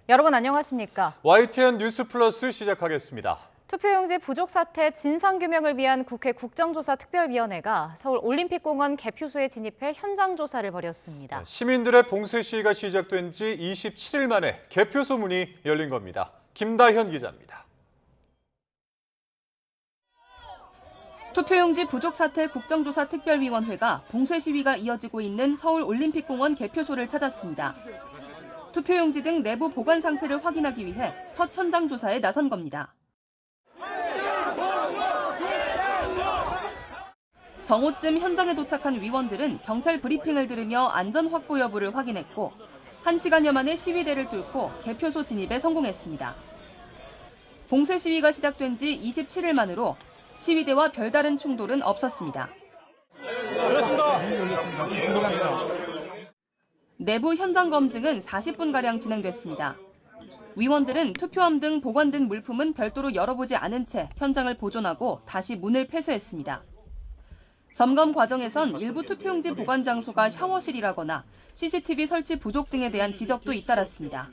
여러분 안녕하십니까? YTN 뉴스 플러스 시작하겠습니다. 투표용지 부족 사태 진상규명을 위한 국회 국정조사특별위원회가 서울 올림픽공원 개표소에 진입해 현장 조사를 벌였습니다. 시민들의 봉쇄 시위가 시작된 지 27일 만에 개표소 문이 열린 겁니다. 김다현 기자입니다. 투표용지 부족 사태 국정조사특별위원회가 봉쇄 시위가 이어지고 있는 서울 올림픽공원 개표소를 찾았습니다. 투표용지 등 내부 보관 상태를 확인하기 위해 첫 현장 조사에 나선 겁니다. 정오쯤 현장에 도착한 위원들은 경찰 브리핑을 들으며 안전 확보 여부를 확인했고 1시간여 만에 시위대를 뚫고 개표소 진입에 성공했습니다. 봉쇄 시위가 시작된 지 27일 만으로 시위대와 별다른 충돌은 없었습니다. 내부 현장 검증은 40분가량 진행됐습니다. 위원들은 투표함 등 보관된 물품은 별도로 열어보지 않은 채 현장을 보존하고 다시 문을 폐쇄했습니다. 점검 과정에선 일부 투표용지 보관 장소가 샤워실이라거나 CCTV 설치 부족 등에 대한 지적도 잇따랐습니다.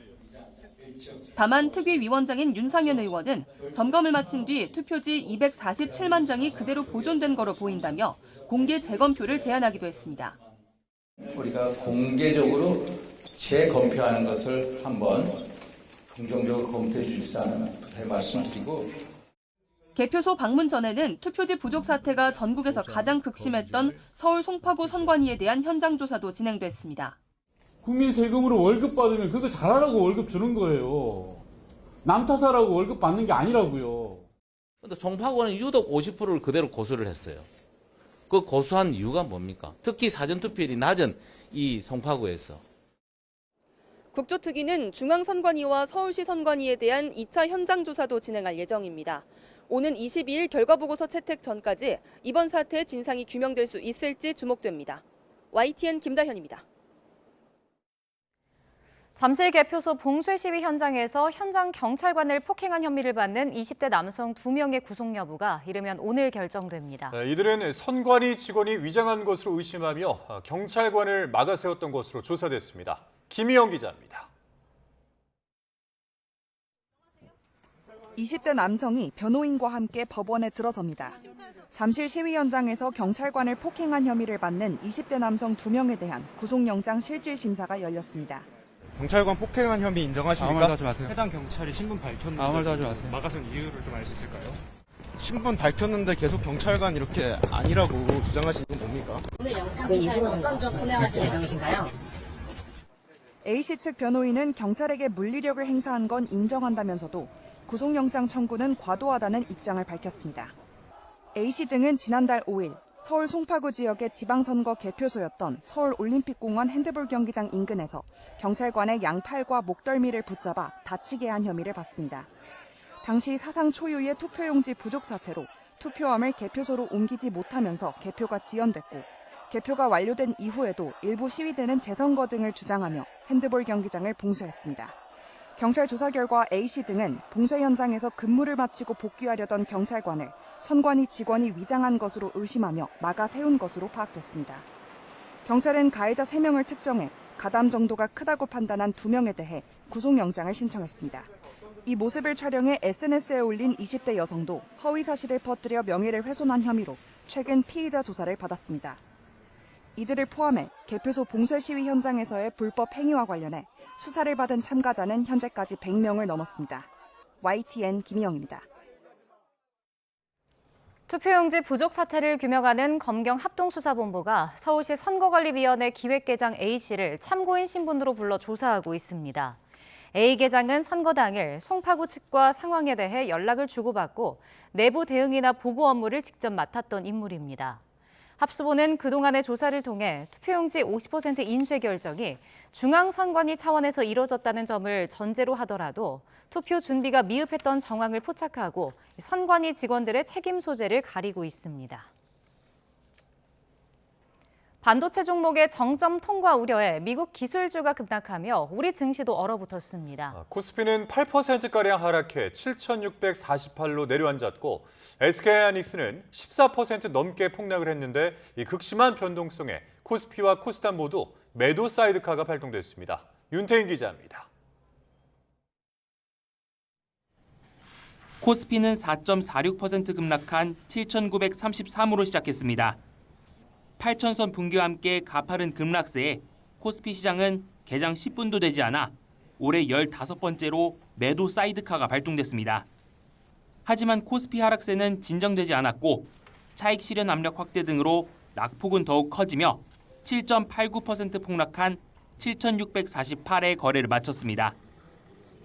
다만 특위위원장인 윤상현 의원은 점검을 마친 뒤 투표지 247만 장이 그대로 보존된 거로 보인다며 공개 재검표를 제안하기도 했습니다. 우리가 공개적으로 재검표하는 것을 한번 긍정적으로 검토해 주시라는 말씀을 드리고 개표소 방문 전에는 투표지 부족 사태가 전국에서 가장 극심했던 서울 송파구 선관위에 대한 현장 조사도 진행됐습니다. 국민 세금으로 월급 받으면 그거 잘하라고 월급 주는 거예요. 남 탓하라고 월급 받는 게 아니라고요. 근데 송파구는 유독 50%를 그대로 고수를 했어요. 그 고수한 이유가 뭡니까? 특히 사전투표율이 낮은 이 송파구에서. 국조특위는 중앙선관위와 서울시 선관위에 대한 2차 현장 조사도 진행할 예정입니다. 오는 22일 결과보고서 채택 전까지 이번 사태의 진상이 규명될 수 있을지 주목됩니다. YTN 김다현입니다. 잠실 개표소 봉쇄 시위 현장에서 현장 경찰관을 폭행한 혐의를 받는 20대 남성 2명의 구속 여부가 이르면 오늘 결정됩니다. 이들은 선관위 직원이 위장한 것으로 의심하며 경찰관을 막아 세웠던 것으로 조사됐습니다. 김희영 기자입니다. 20대 남성이 변호인과 함께 법원에 들어섭니다. 잠실 시위 현장에서 경찰관을 폭행한 혐의를 받는 20대 남성 2명에 대한 구속영장 실질 심사가 열렸습니다. 경찰관 폭행한 혐의 인정하십니까? 아무 말도 하지 마세요. 해당 경찰이 신분 밝혔는데 아무 말도 하지 마세요. 막아선 이유를 좀 알 수 있을까요? 신분 밝혔는데 계속 경찰관 이렇게 아니라고 주장하시는 건 뭡니까? 오늘 영상 기사에서 어떤 점 분해하실 예정이신가요? A씨 측 변호인은 경찰에게 물리력을 행사한 건 인정한다면서도 구속영장 청구는 과도하다는 입장을 밝혔습니다. A씨 등은 지난달 5일 서울 송파구 지역의 지방선거 개표소였던 서울 올림픽공원 핸드볼 경기장 인근에서 경찰관의 양팔과 목덜미를 붙잡아 다치게 한 혐의를 받습니다. 당시 사상 초유의 투표용지 부족 사태로 투표함을 개표소로 옮기지 못하면서 개표가 지연됐고 개표가 완료된 이후에도 일부 시위대는 재선거 등을 주장하며 핸드볼 경기장을 봉쇄했습니다. 경찰 조사 결과 A씨 등은 봉쇄 현장에서 근무를 마치고 복귀하려던 경찰관을 선관위 직원이 위장한 것으로 의심하며 막아 세운 것으로 파악됐습니다. 경찰은 가해자 3명을 특정해 가담 정도가 크다고 판단한 2명에 대해 구속영장을 신청했습니다. 이 모습을 촬영해 SNS에 올린 20대 여성도 허위 사실을 퍼뜨려 명예를 훼손한 혐의로 최근 피의자 조사를 받았습니다. 이들을 포함해 개표소 봉쇄 시위 현장에서의 불법 행위와 관련해 수사를 받은 참가자는 현재까지 100명을 넘었습니다. YTN 김희영입니다. 투표용지 부족 사태를 규명하는 검경합동수사본부가 서울시 선거관리위원회 기획계장 A씨를 참고인 신분으로 불러 조사하고 있습니다. A 계장은 선거 당일 송파구 측과 상황에 대해 연락을 주고받고 내부 대응이나 보고 업무를 직접 맡았던 인물입니다. 합수본은 그동안의 조사를 통해 투표용지 50% 인쇄 결정이 중앙선관위 차원에서 이뤄졌다는 점을 전제로 하더라도 투표 준비가 미흡했던 정황을 포착하고 선관위 직원들의 책임 소재를 가리고 있습니다. 반도체 종목의 정점 통과 우려에 미국 기술주가 급락하며 우리 증시도 얼어붙었습니다. 코스피는 8%가량 하락해 7,648로 내려앉았고 SK하이닉스는 14% 넘게 폭락을 했는데 이 극심한 변동성에 코스피와 코스닥 모두 매도 사이드카가 발동됐습니다. 윤태인 기자입니다. 코스피는 4.46% 급락한 7,933으로 시작했습니다. 8,000선 붕괴와 함께 가파른 급락세에 코스피 시장은 개장 10분도 되지 않아 올해 15번째로 매도 사이드카가 발동됐습니다. 하지만 코스피 하락세는 진정되지 않았고 차익 실현 압력 확대 등으로 낙폭은 더욱 커지며 7.89% 폭락한 7,648의 거래를 마쳤습니다.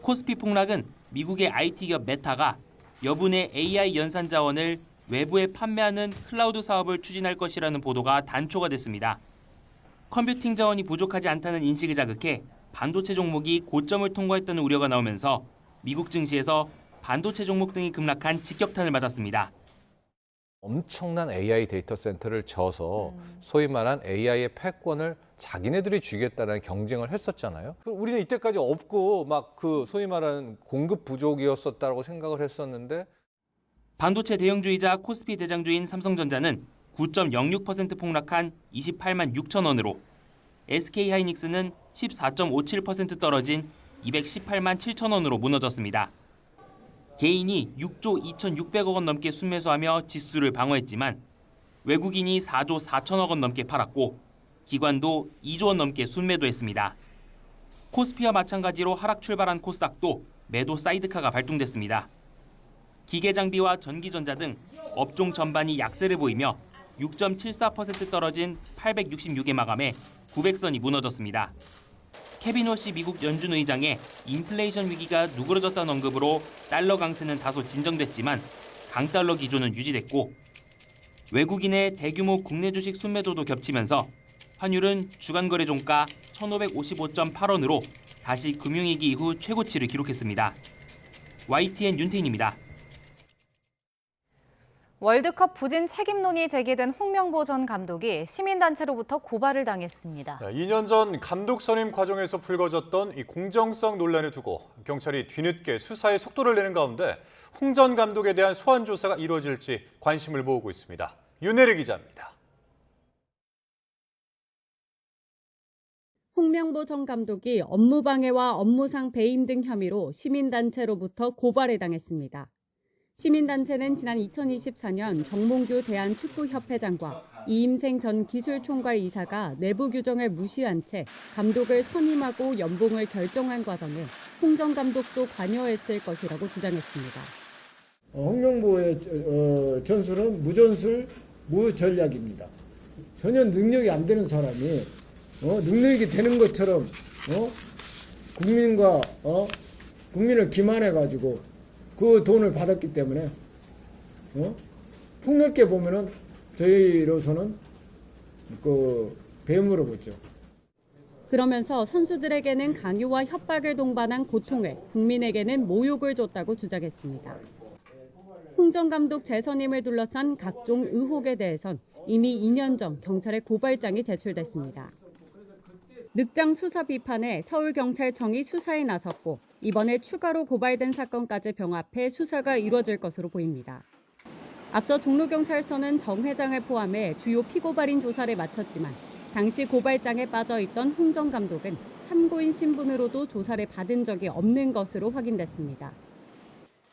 코스피 폭락은 미국의 IT 기업 메타가 여분의 AI 연산 자원을 외부에 판매하는 클라우드 사업을 추진할 것이라는 보도가 단초가 됐습니다. 컴퓨팅 자원이 부족하지 않다는 인식을 자극해 반도체 종목이 고점을 통과했다는 우려가 나오면서 미국 증시에서 반도체 종목 등이 급락한 직격탄을 맞았습니다. 엄청난 AI 데이터 센터를 져서 소위 말한 AI의 패권을 자기네들이 쥐겠다는 경쟁을 했었잖아요. 우리는 이때까지 없고 막 그 소위 말하는 공급 부족이었었다고 생각을 했었는데 반도체 대형주이자 코스피 대장주인 삼성전자는 9.06% 폭락한 28만 6천 원으로 SK하이닉스는 14.57% 떨어진 218만 7천 원으로 무너졌습니다. 개인이 6조 2,600억 원 넘게 순매수하며 지수를 방어했지만 외국인이 4조 4천억 원 넘게 팔았고 기관도 2조 원 넘게 순매도했습니다. 코스피와 마찬가지로 하락 출발한 코스닥도 매도 사이드카가 발동됐습니다. 기계장비와 전기전자 등 업종 전반이 약세를 보이며 6.74% 떨어진 866에 마감해 900선이 무너졌습니다. 케빈 워시 미국 연준 의장의 인플레이션 위기가 누그러졌다는 언급으로 달러 강세는 다소 진정됐지만 강달러 기조는 유지됐고 외국인의 대규모 국내 주식 순매도도 겹치면서 환율은 주간 거래 종가 1,555.8원으로 다시 금융위기 이후 최고치를 기록했습니다. YTN 윤태인입니다. 월드컵 부진 책임론이 제기된 홍명보 전 감독이 시민단체로부터 고발을 당했습니다. 2년 전 감독 선임 과정에서 불거졌던 이 공정성 논란을 두고 경찰이 뒤늦게 수사에 속도를 내는 가운데 홍 전 감독에 대한 소환 조사가 이루어질지 관심을 모으고 있습니다. 윤혜리 기자입니다. 홍명보 전 감독이 업무방해와 업무상 배임 등 혐의로 시민단체로부터 고발을 당했습니다. 시민단체는 지난 2024년 정몽규 대한축구협회장과 이임생 전 기술총괄 이사가 내부 규정을 무시한 채 감독을 선임하고 연봉을 결정한 과정에 홍 전 감독도 관여했을 것이라고 주장했습니다. 홍명보의 전술은 무전술, 무전략입니다. 전혀 능력이 안 되는 사람이 능력이 되는 것처럼 국민을 기만해가지고 그 돈을 받았기 때문에 폭넓게 보면은 저희로서는 그 배임으로 보죠. 그러면서 선수들에게는 강요와 협박을 동반한 고통을, 국민에게는 모욕을 줬다고 주장했습니다. 홍 전 감독 재선임을 둘러싼 각종 의혹에 대해선 이미 2년 전 경찰에 고발장이 제출됐습니다. 늑장 수사 비판에 서울경찰청이 수사에 나섰고 이번에 추가로 고발된 사건까지 병합해 수사가 이루어질 것으로 보입니다. 앞서 종로경찰서는 정 회장을 포함해 주요 피고발인 조사를 마쳤지만 당시 고발장에 빠져있던 홍 전 감독은 참고인 신분으로도 조사를 받은 적이 없는 것으로 확인됐습니다.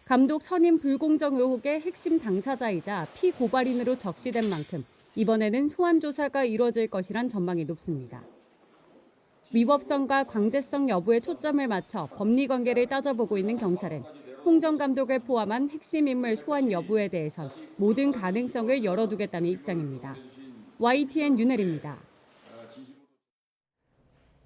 감독 선임 불공정 의혹의 핵심 당사자이자 피고발인으로 적시된 만큼 이번에는 소환 조사가 이루어질 것이란 전망이 높습니다. 위법성과 강제성 여부에 초점을 맞춰 법리 관계를 따져보고 있는 경찰은 홍 전 감독을 포함한 핵심 인물 소환 여부에 대해선 모든 가능성을 열어두겠다는 입장입니다. YTN 윤혜리입니다.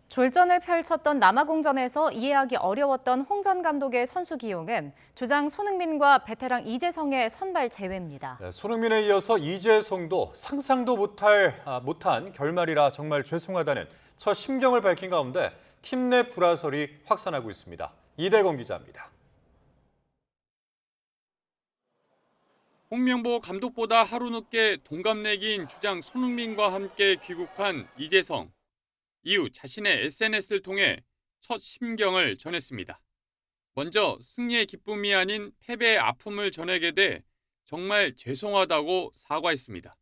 졸전을 펼쳤던 남아공전에서 이해하기 어려웠던 홍 전 감독의 선수 기용은 주장 손흥민과 베테랑 이재성의 선발 제외입니다. 손흥민에 이어서 이재성도 상상도 못한 결말이라 정말 죄송하다는 첫 심경을 밝힌 가운데 팀 내 불화설이 확산하고 있습니다. 이대건 기자입니다. 홍명보 감독보다 하루 늦게 동갑내기인 주장 손흥민과 함께 귀국한 이재성. 이후 자신의 SNS를 통해 첫 심경을 전했습니다. 먼저 승리의 기쁨이 아닌 패배의 아픔을 전하게 돼 정말 죄송하다고 사과했습니다.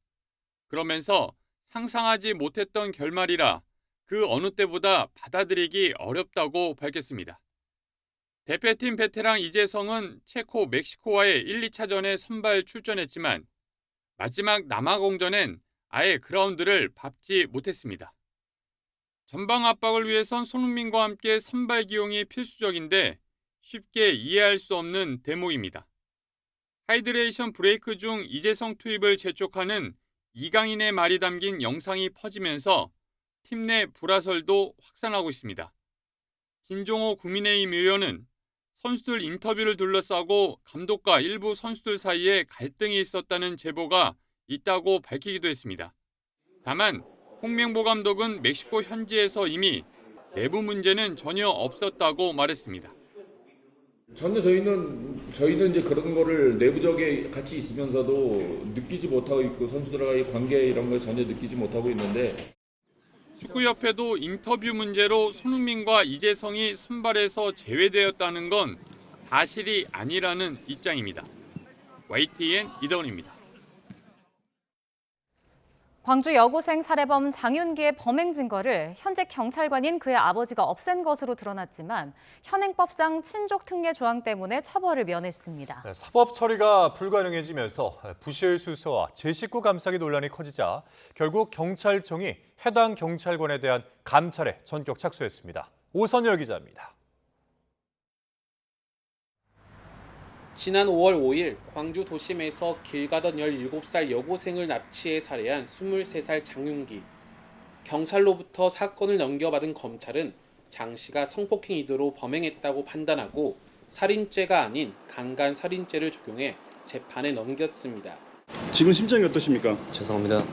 그러면서 상상하지 못했던 결말이라 그 어느 때보다 받아들이기 어렵다고 밝혔습니다. 대표팀 베테랑 이재성은 체코, 멕시코와의 1, 2차전에 선발 출전했지만 마지막 남아공전엔 아예 그라운드를 밟지 못했습니다. 전방 압박을 위해선 손흥민과 함께 선발 기용이 필수적인데 쉽게 이해할 수 없는 대목입니다. 하이드레이션 브레이크 중 이재성 투입을 재촉하는 이강인의 말이 담긴 영상이 퍼지면서 팀 내 불화설도 확산하고 있습니다. 진종호 국민의힘 의원은 선수들 인터뷰를 둘러싸고 감독과 일부 선수들 사이에 갈등이 있었다는 제보가 있다고 밝히기도 했습니다. 다만 홍명보 감독은 멕시코 현지에서 이미 내부 문제는 전혀 없었다고 말했습니다. 전혀 저희는 이제 그런 거를 내부적에 같이 있으면서도 느끼지 못하고 있고 선수들과의 관계 이런 걸 전혀 느끼지 못하고 있는데 축구협회도 인터뷰 문제로 손흥민과 이재성이 선발에서 제외되었다는 건 사실이 아니라는 입장입니다. YTN 이다운입니다. 광주 여고생 살해범 장윤기의 범행 증거를 현재 경찰관인 그의 아버지가 없앤 것으로 드러났지만 현행법상 친족 특례 조항 때문에 처벌을 면했습니다. 사법 처리가 불가능해지면서 부실 수사와 제 식구 감싸기 논란이 커지자 결국 경찰청이 해당 경찰관에 대한 감찰에 전격 착수했습니다. 오선열 기자입니다. 지난 5월 5일 광주 도심에서 길 가던 17살 여고생을 납치해 살해한 23살 장윤기. 경찰로부터 사건을 넘겨받은 검찰은 장 씨가 성폭행 의도로 범행했다고 판단하고 살인죄가 아닌 강간살인죄를 적용해 재판에 넘겼습니다. 지금 심정이 어떠십니까? 죄송합니다.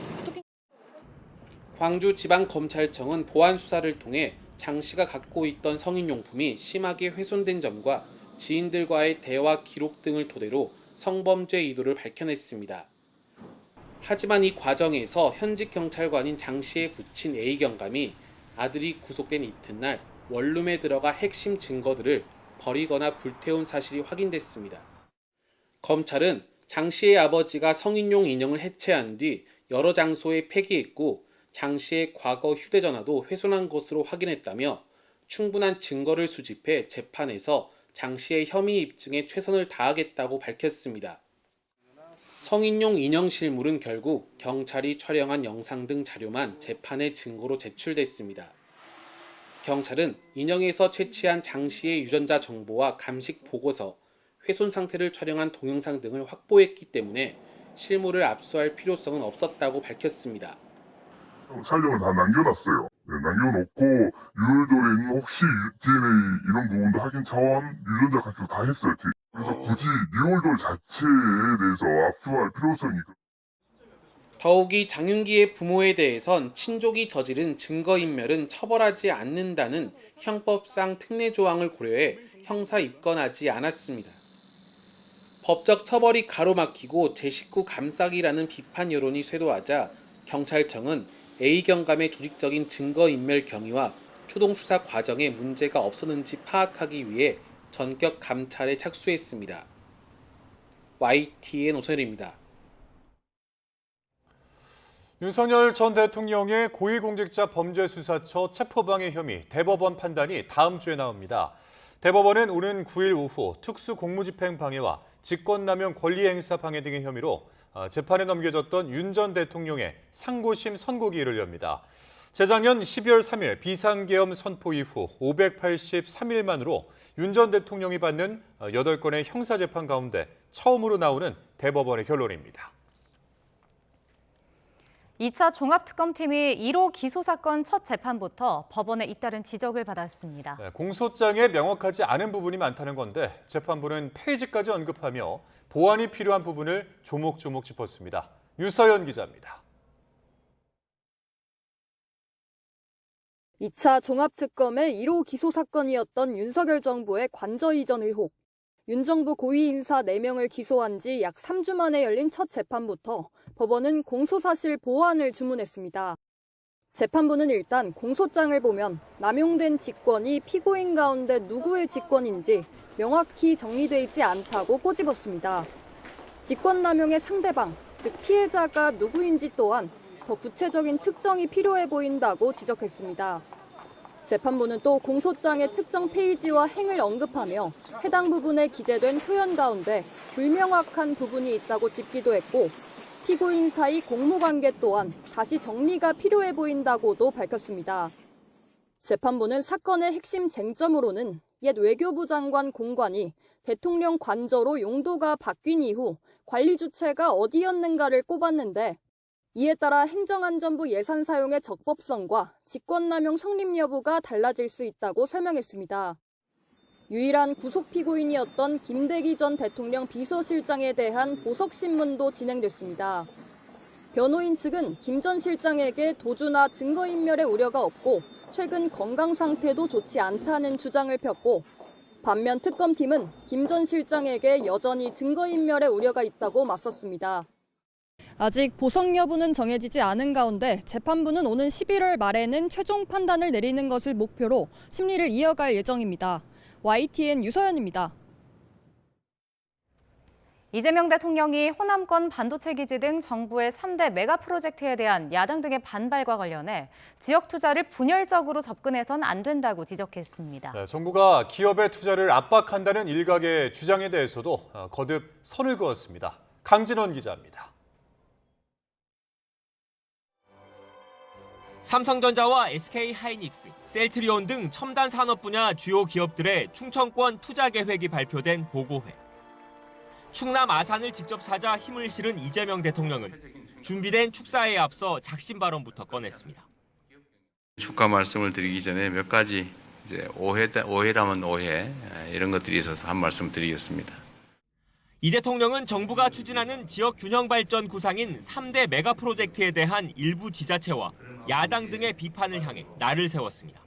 광주지방검찰청은 보안 수사를 통해 장 씨가 갖고 있던 성인용품이 심하게 훼손된 점과 지인들과의 대화 기록 등을 토대로 성범죄 의도를 밝혀냈습니다. 하지만 이 과정에서 현직 경찰관인 장 씨의 부친 A 경감이 아들이 구속된 이튿날 원룸에 들어가 핵심 증거들을 버리거나 불태운 사실이 확인됐습니다. 검찰은 장 씨의 아버지가 성인용 인형을 해체한 뒤 여러 장소에 폐기했고 장 씨의 과거 휴대전화도 훼손한 것으로 확인했다며 충분한 증거를 수집해 재판에서 장 씨의 혐의 입증에 최선을 다하겠다고 밝혔습니다. 성인용 인형 실물은 결국 경찰이 촬영한 영상 등 자료만 재판의 증거로 제출됐습니다. 경찰은 인형에서 채취한 장 씨의 유전자 정보와 감식 보고서, 훼손 상태를 촬영한 동영상 등을 확보했기 때문에 실물을 압수할 필요성은 없었다고 밝혔습니다. 촬영을 다 남겨놨어요. 남겨놓고 유월절에는 혹시 DNA 이런 부분도 확인 차원 유전자 감식 다 했어요. 그래서 굳이 유월절 자체에 대해서 압수할 필요성이 더욱이 장윤기의 부모에 대해선 친족이 저지른 증거인멸은 처벌하지 않는다는 형법상 특례 조항을 고려해 형사 입건하지 않았습니다. 법적 처벌이 가로막히고 제 식구 감싸기라는 비판 여론이 쇄도하자 경찰청은 A 경감의 조직적인 증거인멸 경위와 초동 수사 과정에 문제가 없었는지 파악하기 위해 전격 감찰에 착수했습니다. YTN 오선일입니다. 윤석열 전 대통령의 고위공직자 범죄수사처 체포방해 혐의 대법원 판단이 다음 주에 나옵니다. 대법원은 오는 9일 오후 특수공무집행 방해와 직권남용 권리행사 방해 등의 혐의로 재판에 넘겨졌던 윤 전 대통령의 상고심 선고기일을 엽니다. 재작년 12월 3일 비상계엄 선포 이후 583일 만으로 윤 전 대통령이 받는 8건의 형사재판 가운데 처음으로 나오는 대법원의 결론입니다. 2차 종합특검팀이 1호 기소사건 첫 재판부터 법원에 잇따른 지적을 받았습니다. 공소장에 명확하지 않은 부분이 많다는 건데 재판부는 페이지까지 언급하며 보완이 필요한 부분을 조목조목 짚었습니다. 유서연 기자입니다. 2차 종합특검의 1호 기소사건이었던 윤석열 정부의 관저 이전 의혹. 윤 정부 고위 인사 4명을 기소한 지 약 3주 만에 열린 첫 재판부터 법원은 공소사실 보완을 주문했습니다. 재판부는 일단 공소장을 보면 남용된 직권이 피고인 가운데 누구의 직권인지 명확히 정리돼 있지 않다고 꼬집었습니다. 직권 남용의 상대방, 즉 피해자가 누구인지 또한 더 구체적인 특정이 필요해 보인다고 지적했습니다. 재판부는 또 공소장의 특정 페이지와 행을 언급하며 해당 부분에 기재된 표현 가운데 불명확한 부분이 있다고 짚기도 했고 피고인 사이 공모관계 또한 다시 정리가 필요해 보인다고도 밝혔습니다. 재판부는 사건의 핵심 쟁점으로는 옛 외교부 장관 공관이 대통령 관저로 용도가 바뀐 이후 관리 주체가 어디였는가를 꼽았는데 이에 따라 행정안전부 예산 사용의 적법성과 직권남용 성립 여부가 달라질 수 있다고 설명했습니다. 유일한 구속 피고인이었던 김대기 전 대통령 비서실장에 대한 보석신문도 진행됐습니다. 변호인 측은 김 전 실장에게 도주나 증거인멸의 우려가 없고 최근 건강 상태도 좋지 않다는 주장을 폈고 반면 특검팀은 김 전 실장에게 여전히 증거인멸의 우려가 있다고 맞섰습니다. 아직 보석 여부는 정해지지 않은 가운데 재판부는 오는 11월 말에는 최종 판단을 내리는 것을 목표로 심리를 이어갈 예정입니다. YTN 유서연입니다. 이재명 대통령이 호남권 반도체 기지 등 정부의 3대 메가 프로젝트에 대한 야당 등의 반발과 관련해 지역 투자를 분열적으로 접근해선 안 된다고 지적했습니다. 네, 정부가 기업의 투자를 압박한다는 일각의 주장에 대해서도 거듭 선을 그었습니다. 강진원 기자입니다. 삼성전자와 SK하이닉스, 셀트리온 등 첨단 산업 분야 주요 기업들의 충청권 투자 계획이 발표된 보고회. 충남 아산을 직접 찾아 힘을 실은 이재명 대통령은 준비된 축사에 앞서 작심 발언부터 꺼냈습니다. 축가 말씀을 드리기 전에 몇 가지 이제 오해라면 오해 이런 것들이 있어서 한 말씀 드리겠습니다. 이 대통령은 정부가 추진하는 지역 균형 발전 구상인 3대 메가 프로젝트에 대한 일부 지자체와 야당 등의 비판을 향해 날을 세웠습니다.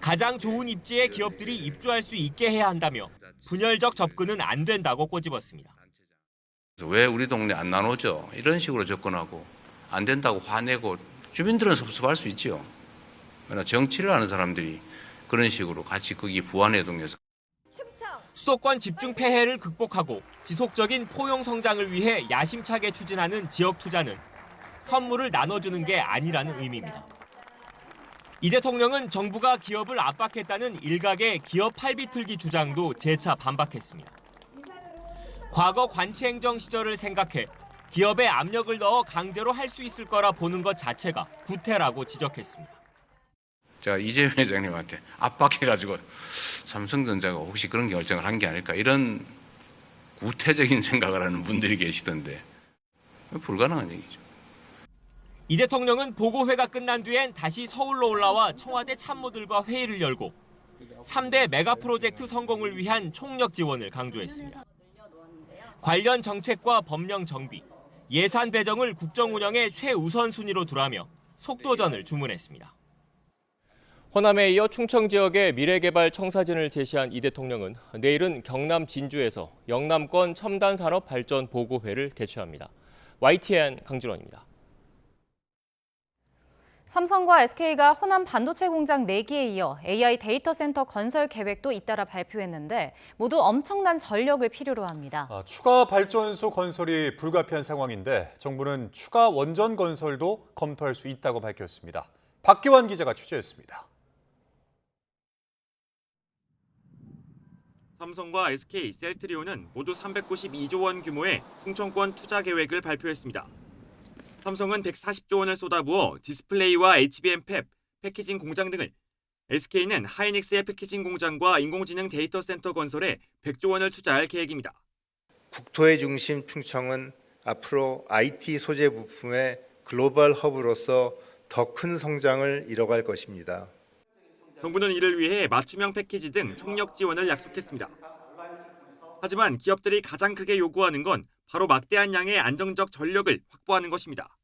가장 좋은 입지에 기업들이 입주할 수 있게 해야 한다며 분열적 접근은 안 된다고 꼬집었습니다. 왜 우리 동네 안 나눠져? 이런 식으로 접근하고 안 된다고 화내고 주민들은 섭섭할 수 있죠. 그러나 정치를 하는 사람들이 그런 식으로 같이 거기 부안해동해서 수도권 집중 폐해를 극복하고 지속적인 포용 성장을 위해 야심차게 추진하는 지역 투자는 선물을 나눠주는 게 아니라는 의미입니다. 이 대통령은 정부가 기업을 압박했다는 일각의 기업 팔비틀기 주장도 재차 반박했습니다. 과거 관치행정 시절을 생각해 기업에 압력을 넣어 강제로 할 수 있을 거라 보는 것 자체가 구태라고 지적했습니다. 제가 이재명 회장님한테 압박해가지고 삼성전자가 혹시 그런 결정을 한 게 아닐까 이런 구태적인 생각을 하는 분들이 계시던데 불가능한 얘기죠. 이 대통령은 보고회가 끝난 뒤엔 다시 서울로 올라와 청와대 참모들과 회의를 열고 3대 메가 프로젝트 성공을 위한 총력 지원을 강조했습니다. 관련 정책과 법령 정비, 예산 배정을 국정 운영의 최우선 순위로 두라며 속도전을 주문했습니다. 호남에 이어 충청 지역의 미래개발 청사진을 제시한 이 대통령은 내일은 경남 진주에서 영남권 첨단 산업 발전 보고회를 개최합니다. YTN 강진원입니다. 삼성과 SK가 호남 반도체 공장 4기에 이어 AI 데이터 센터 건설 계획도 잇따라 발표했는데 모두 엄청난 전력을 필요로 합니다. 추가 발전소 건설이 불가피한 상황인데 정부는 추가 원전 건설도 검토할 수 있다고 밝혔습니다. 박기환 기자가 취재했습니다. 삼성과 SK, 셀트리온은 모두 392조 원 규모의 충청권 투자 계획을 발표했습니다. 삼성은 140조 원을 쏟아부어 디스플레이와 HBM 팹, 패키징 공장 등을, SK는 하이닉스의 패키징 공장과 인공지능 데이터 센터 건설에 100조 원을 투자할 계획입니다. 국토의 중심 충청은 앞으로 IT 소재 부품의 글로벌 허브로서 더 큰 성장을 이뤄갈 것입니다. 정부는 이를 위해 맞춤형 패키지 등 총력 지원을 약속했습니다. 하지만 기업들이 가장 크게 요구하는 건 바로 막대한 양의 안정적 전력을 확보하는 것입니다.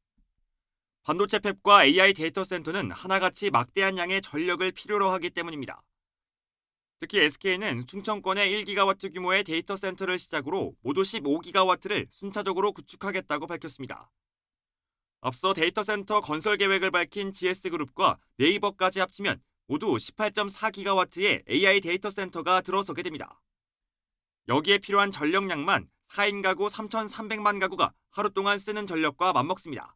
반도체 팹과 AI 데이터 센터는 하나같이 막대한 양의 전력을 필요로 하기 때문입니다. 특히 SK는 충청권에 1기가와트 규모의 데이터 센터를 시작으로 모두 15기가와트를 순차적으로 구축하겠다고 밝혔습니다. 앞서 데이터 센터 건설 계획을 밝힌 GS그룹과 네이버까지 합치면 모두 18.4기가와트의 AI 데이터 센터가 들어서게 됩니다. 여기에 필요한 전력량만 4인 가구 3,300만 가구가 하루 동안 쓰는 전력과 맞먹습니다.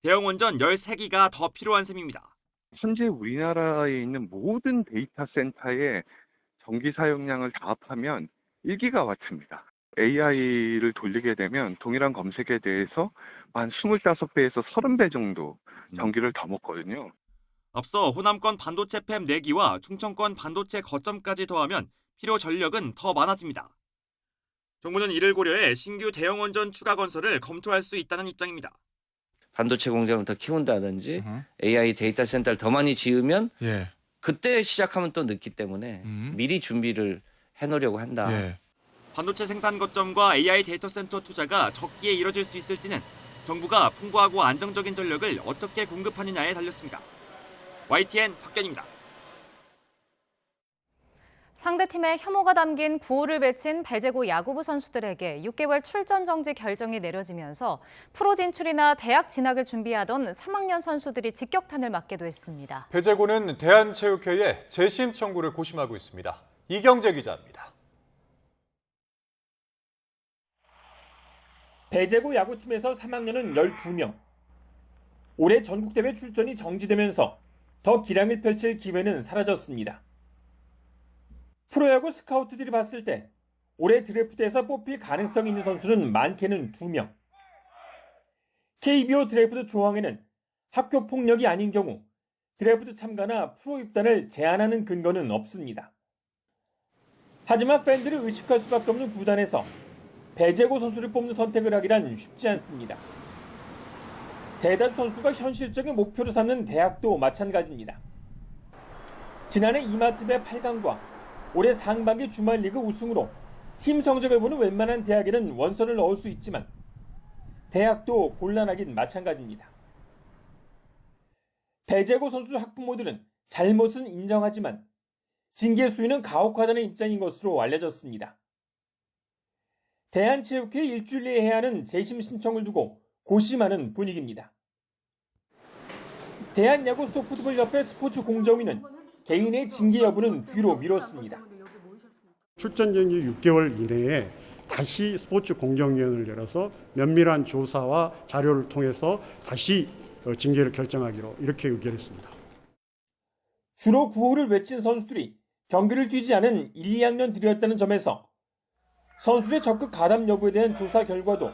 대형 원전 13기가 더 필요한 셈입니다. 현재 우리나라에 있는 모든 데이터 센터의 전기 사용량을 다 합하면 1기가와트입니다. AI를 돌리게 되면 동일한 검색에 대해서 한 25배에서 30배 정도 전기를 더 먹거든요. 앞서 호남권 반도체 팹 4기와 충청권 반도체 거점까지 더하면 필요 전력은 더 많아집니다. 정부는 이를 고려해 신규 대형 원전 추가 건설을 검토할 수 있다는 입장입니다. 반도체 공장을 더 키운다든지 AI 데이터 센터를 더 많이 지으면 그때 시작하면 또 늦기 때문에 미리 준비를 해놓으려고 한다. 반도체 생산 거점과 AI 데이터 센터 투자가 적기에 이뤄질 수 있을지는 정부가 풍부하고 안정적인 전력을 어떻게 공급하느냐에 달렸습니다. YTN 박견입니다. 상대팀의 혐오가 담긴 구호를 외친 배제고 야구부 선수들에게 6개월 출전 정지 결정이 내려지면서 프로 진출이나 대학 진학을 준비하던 3학년 선수들이 직격탄을 맞기도 했습니다. 배제고는 대한체육회에 재심 청구를 고심하고 있습니다. 이경재 기자입니다. 배제고 야구팀에서 3학년은 12명. 올해 전국대회 출전이 정지되면서 더 기량을 펼칠 기회는 사라졌습니다. 프로야구 스카우트들이 봤을 때 올해 드래프트에서 뽑힐 가능성이 있는 선수는 많게는 2명. KBO 드래프트 조항에는 학교 폭력이 아닌 경우 드래프트 참가나 프로 입단을 제한하는 근거는 없습니다. 하지만 팬들을 의식할 수밖에 없는 구단에서 배제고 선수를 뽑는 선택을 하기란 쉽지 않습니다. 대다수 선수가 현실적인 목표로 삼는 대학도 마찬가지입니다. 지난해 이마트배 8강과 올해 상반기 주말 리그 우승으로 팀 성적을 보는 웬만한 대학에는 원서를 넣을 수 있지만 대학도 곤란하긴 마찬가지입니다. 배제고 선수 학부모들은 잘못은 인정하지만 징계 수위는 가혹하다는 입장인 것으로 알려졌습니다. 대한체육회 일주일 내에 해야 하는 재심 신청을 두고 고심하는 분위기입니다. 대한야구 소프트볼협회 스포츠 공정위는 개인의 징계 여부는 뒤로 미뤘습니다. 출전 정지 6개월 이내에 다시 스포츠 공정위원회를 열어서 면밀한 조사와 자료를 통해서 다시 징계를 결정하기로 이렇게 의결했습니다. 주로 구호를 외친 선수들이 경기를 뛰지 않은 1, 2학년들이었다는 점에서 선수의 적극 가담 여부에 대한 조사 결과도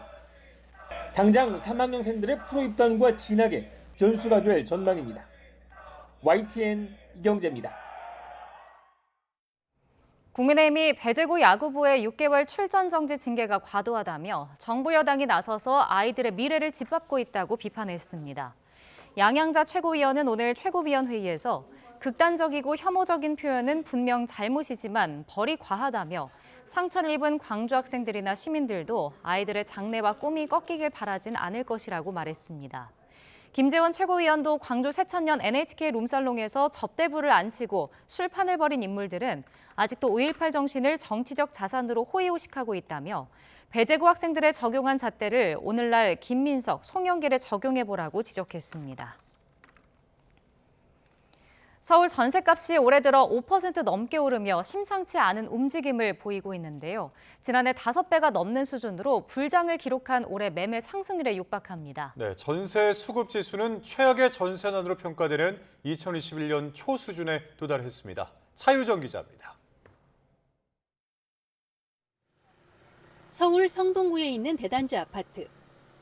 당장 3학년생들의 프로 입단과 진학에 변수가 될 전망입니다. YTN 이경재입니다. 국민의힘이 배제고 야구부의 6개월 출전 정지 징계가 과도하다며 정부 여당이 나서서 아이들의 미래를 짓밟고 있다고 비판했습니다. 양양자 최고위원은 오늘 최고위원회의에서 극단적이고 혐오적인 표현은 분명 잘못이지만 벌이 과하다며 상처를 입은 광주 학생들이나 시민들도 아이들의 장래와 꿈이 꺾이길 바라진 않을 것이라고 말했습니다. 김재원 최고위원도 광주 새천년 NHK 룸살롱에서 접대부를 안 치고 술판을 벌인 인물들은 아직도 5.18 정신을 정치적 자산으로 호의호식하고 있다며 배제고 학생들의 적용한 잣대를 오늘날 김민석, 송영길에 적용해보라고 지적했습니다. 서울 전셋값이 올해 들어 5% 넘게 오르며 심상치 않은 움직임을 보이고 있는데요. 지난해 5배가 넘는 수준으로 불장을 기록한 올해 매매 상승률에 육박합니다. 네, 전세 수급 지수는 최악의 전세난으로 평가되는 2021년 초 수준에 도달했습니다. 차유정 기자입니다. 서울 성동구에 있는 대단지 아파트.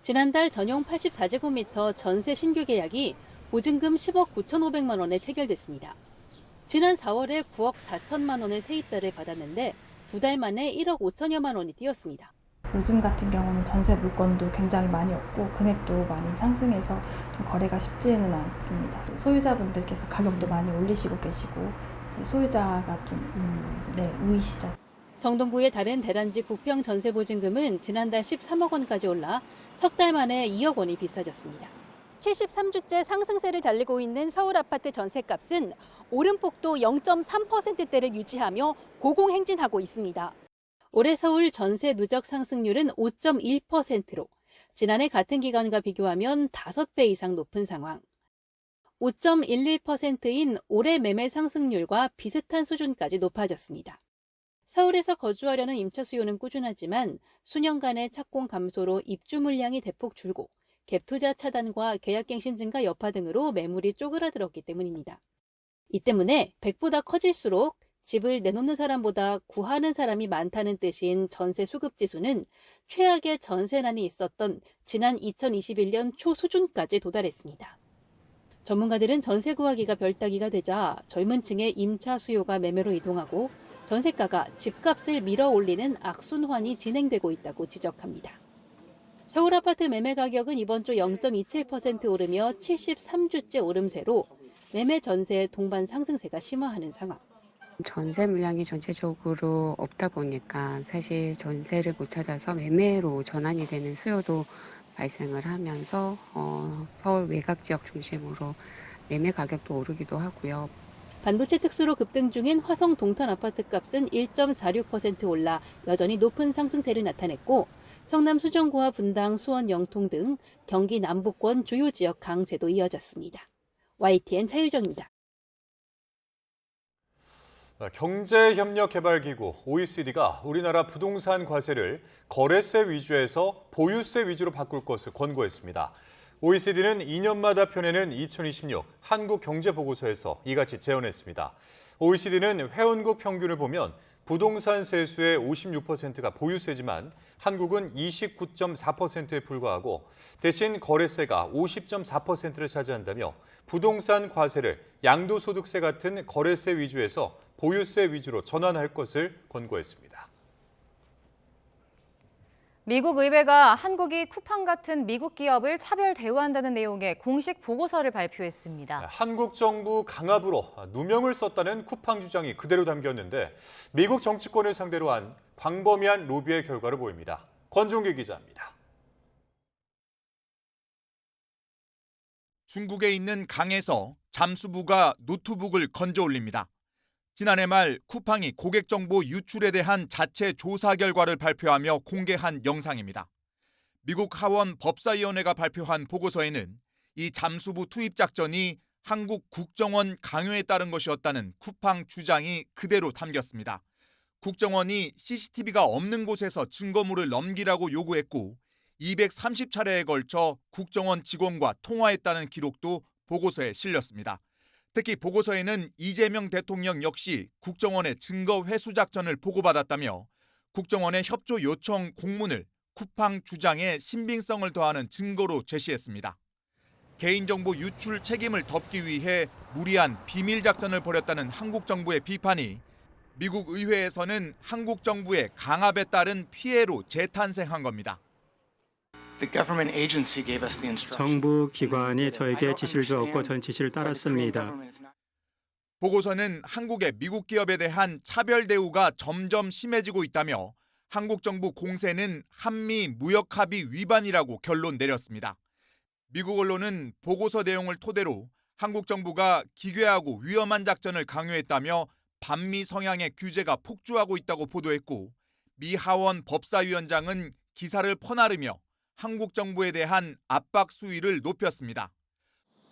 지난달 전용 84제곱미터 전세 신규 계약이 보증금 10억 9,500만 원에 체결됐습니다. 지난 4월에 9억 4천만 원의 세입자를 받았는데 2달 만에 1억 5천여만 원이 뛰었습니다. 요즘 같은 경우는 전세 물건도 굉장히 많이 없고 금액도 많이 상승해서 좀 거래가 쉽지는 않습니다. 소유자분들께서 가격도 많이 올리시고 계시고 소유자가 좀 우이시죠. 성동구의 다른 대단지 국평 전세 보증금은 지난달 13억 원까지 올라 석 달 만에 2억 원이 비싸졌습니다. 73주째 상승세를 달리고 있는 서울 아파트 전셋값은 오름폭도 0.3%대를 유지하며 고공행진하고 있습니다. 올해 서울 전세 누적 상승률은 5.1%로 지난해 같은 기간과 비교하면 5배 이상 높은 상황. 5.11%인 올해 매매 상승률과 비슷한 수준까지 높아졌습니다. 서울에서 거주하려는 임차 수요는 꾸준하지만 수년간의 착공 감소로 입주 물량이 대폭 줄고 갭 투자 차단과 계약갱신 증가 여파 등으로 매물이 쪼그라들었기 때문입니다. 이 때문에 100보다 커질수록 집을 내놓는 사람보다 구하는 사람이 많다는 뜻인 전세 수급 지수는 최악의 전세난이 있었던 지난 2021년 초 수준까지 도달했습니다. 전문가들은 전세 구하기가 별따기가 되자 젊은 층의 임차 수요가 매매로 이동하고 전세가가 집값을 밀어 올리는 악순환이 진행되고 있다고 지적합니다. 서울 아파트 매매 가격은 이번 주 0.27% 오르며 73주째 오름세로 매매 전세 동반 상승세가 심화하는 상황. 전세 물량이 전체적으로 없다 보니까 사실 전세를 못 찾아서 매매로 전환이 되는 수요도 발생을 하면서 서울 외곽 지역 중심으로 매매 가격도 오르기도 하고요. 반도체 특수로 급등 중인 화성 동탄 아파트 값은 1.46% 올라 여전히 높은 상승세를 나타냈고 성남 수정구와 분당, 수원, 영통 등 경기 남부권 주요 지역 강세도 이어졌습니다. YTN 차유정입니다. 경제협력개발기구 OECD가 우리나라 부동산 과세를 거래세 위주에서 보유세 위주로 바꿀 것을 권고했습니다. OECD는 2년마다 펴내는 2026 한국경제보고서에서 이같이 제언했습니다. OECD는 회원국 평균을 보면 부동산 세수의 56%가 보유세지만 한국은 29.4%에 불과하고 대신 거래세가 50.4%를 차지한다며 부동산 과세를 양도소득세 같은 거래세 위주에서 보유세 위주로 전환할 것을 권고했습니다. 미국 의회가 한국이 쿠팡 같은 미국 기업을 차별 대우한다는 내용의 공식 보고서를 발표했습니다. 한국 정부 강압으로 누명을 썼다는 쿠팡 주장이 그대로 담겼는데 미국 정치권을 상대로 한 광범위한 로비의 결과로 보입니다. 권종기 기자입니다. 중국에 있는 강에서 잠수부가 노트북을 건져 올립니다. 지난해 말 쿠팡이 고객 정보 유출에 대한 자체 조사 결과를 발표하며 공개한 영상입니다. 미국 하원 법사위원회가 발표한 보고서에는 이 잠수부 투입 작전이 한국 국정원 강요에 따른 것이었다는 쿠팡 주장이 그대로 담겼습니다. 국정원이 CCTV가 없는 곳에서 증거물을 넘기라고 요구했고 230차례에 걸쳐 국정원 직원과 통화했다는 기록도 보고서에 실렸습니다. 특히 보고서에는 이재명 대통령 역시 국정원의 증거 회수 작전을 보고받았다며 국정원의 협조 요청 공문을 쿠팡 주장에 신빙성을 더하는 증거로 제시했습니다. 개인정보 유출 책임을 덮기 위해 무리한 비밀 작전을 벌였다는 한국 정부의 비판이 미국 의회에서는 한국 정부의 강압에 따른 피해로 재탄생한 겁니다. 정부 기관이 저에게 지시를 주었고 전 지시를 따랐습니다. 보고서는 한국의 미국 기업에 대한 차별 대우가 점점 심해지고 있다며 한국 정부 공세는 한미 무역 합의 위반이라고 결론 내렸습니다. 미국 언론은 보고서 내용을 토대로 한국 정부가 기괴하고 위험한 작전을 강요했다며 반미 성향의 규제가 폭주하고 있다고 보도했고 미 하원 법사위원장은 기사를 퍼나르며 한국 정부에 대한 압박 수위를 높였습니다.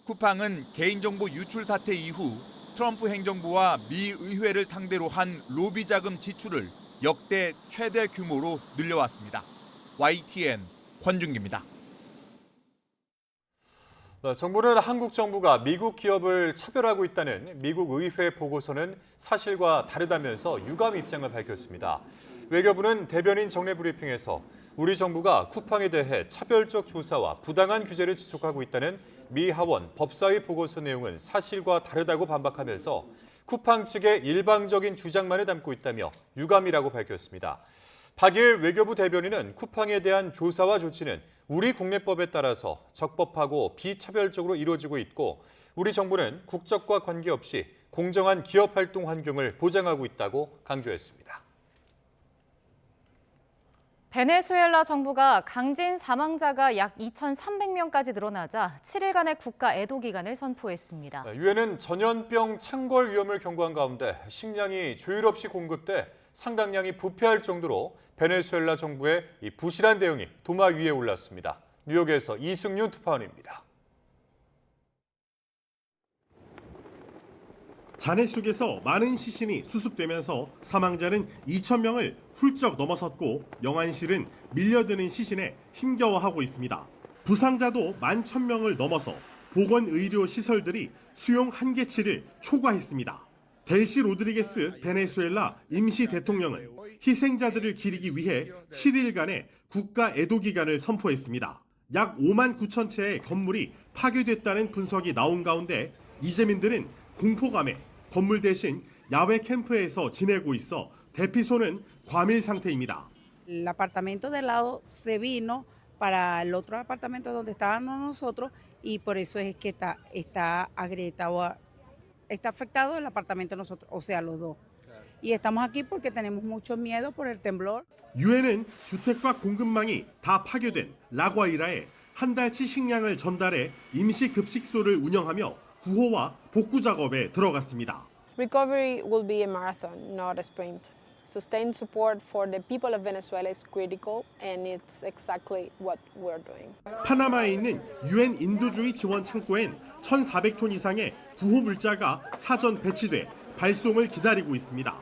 쿠팡은 개인정보 유출 사태 이후 트럼프 행정부와 미 의회를 상대로 한 로비 자금 지출을 역대 최대 규모로 늘려왔습니다. YTN 권준기입니다. 정부는 한국 정부가 미국 기업을 차별하고 있다는 미국 의회 보고서는 사실과 다르다면서 유감 입장을 밝혔습니다. 외교부는 대변인 정례 브리핑에서 우리 정부가 쿠팡에 대해 차별적 조사와 부당한 규제를 지속하고 있다는 미 하원 법사위 보고서 내용은 사실과 다르다고 반박하면서 쿠팡 측의 일방적인 주장만을 담고 있다며 유감이라고 밝혔습니다. 박일 외교부 대변인은 쿠팡에 대한 조사와 조치는 우리 국내법에 따라서 적법하고 비차별적으로 이루어지고 있고 우리 정부는 국적과 관계없이 공정한 기업 활동 환경을 보장하고 있다고 강조했습니다. 베네수엘라 정부가 강진 사망자가 약 2,300명까지 늘어나자 7일간의 국가 애도 기간을 선포했습니다. 유엔은 전염병 창궐 위험을 경고한 가운데 식량이 조율 없이 공급돼 상당량이 부패할 정도로 베네수엘라 정부의 이 부실한 대응이 도마 위에 올랐습니다. 뉴욕에서 이승윤 특파원입니다. 잔해 속에서 많은 시신이 수습되면서 사망자는 2,000명을 훌쩍 넘어섰고 영안실은 밀려드는 시신에 힘겨워하고 있습니다. 부상자도 11,000명을 넘어서 보건의료 시설들이 수용 한계치를 초과했습니다. 델시 로드리게스 베네수엘라 임시 대통령은 희생자들을 기리기 위해 7일간의 국가 애도 기간을 선포했습니다. 약 5만 9천 채의 건물이 파괴됐다는 분석이 나온 가운데 이재민들은 공포감에 건물 대신 야외 캠프에서 지내고 있어 대피소는 과밀 상태입니다. El apartamento del lado se vino para el otro apartamento donde estábamos nosotros y por eso es que está agrietado, está afectado el apartamento de nosotros, o sea, los dos. Y estamos aquí porque tenemos mucho miedo por el temblor. 유엔은 주택과 공급망이 다 파괴된 라과이라에 한 달치 식량을 전달해 임시 급식소를 운영하며 구호와 복구 작업에 들어갔습니다. Recovery will be a marathon, not a sprint. Sustained support for the people of Venezuela is critical, and it's exactly what we're doing. 파나마에 있는 유엔 인도주의 지원 창고엔 1,400톤 이상의 구호 물자가 사전 배치돼 발송을 기다리고 있습니다.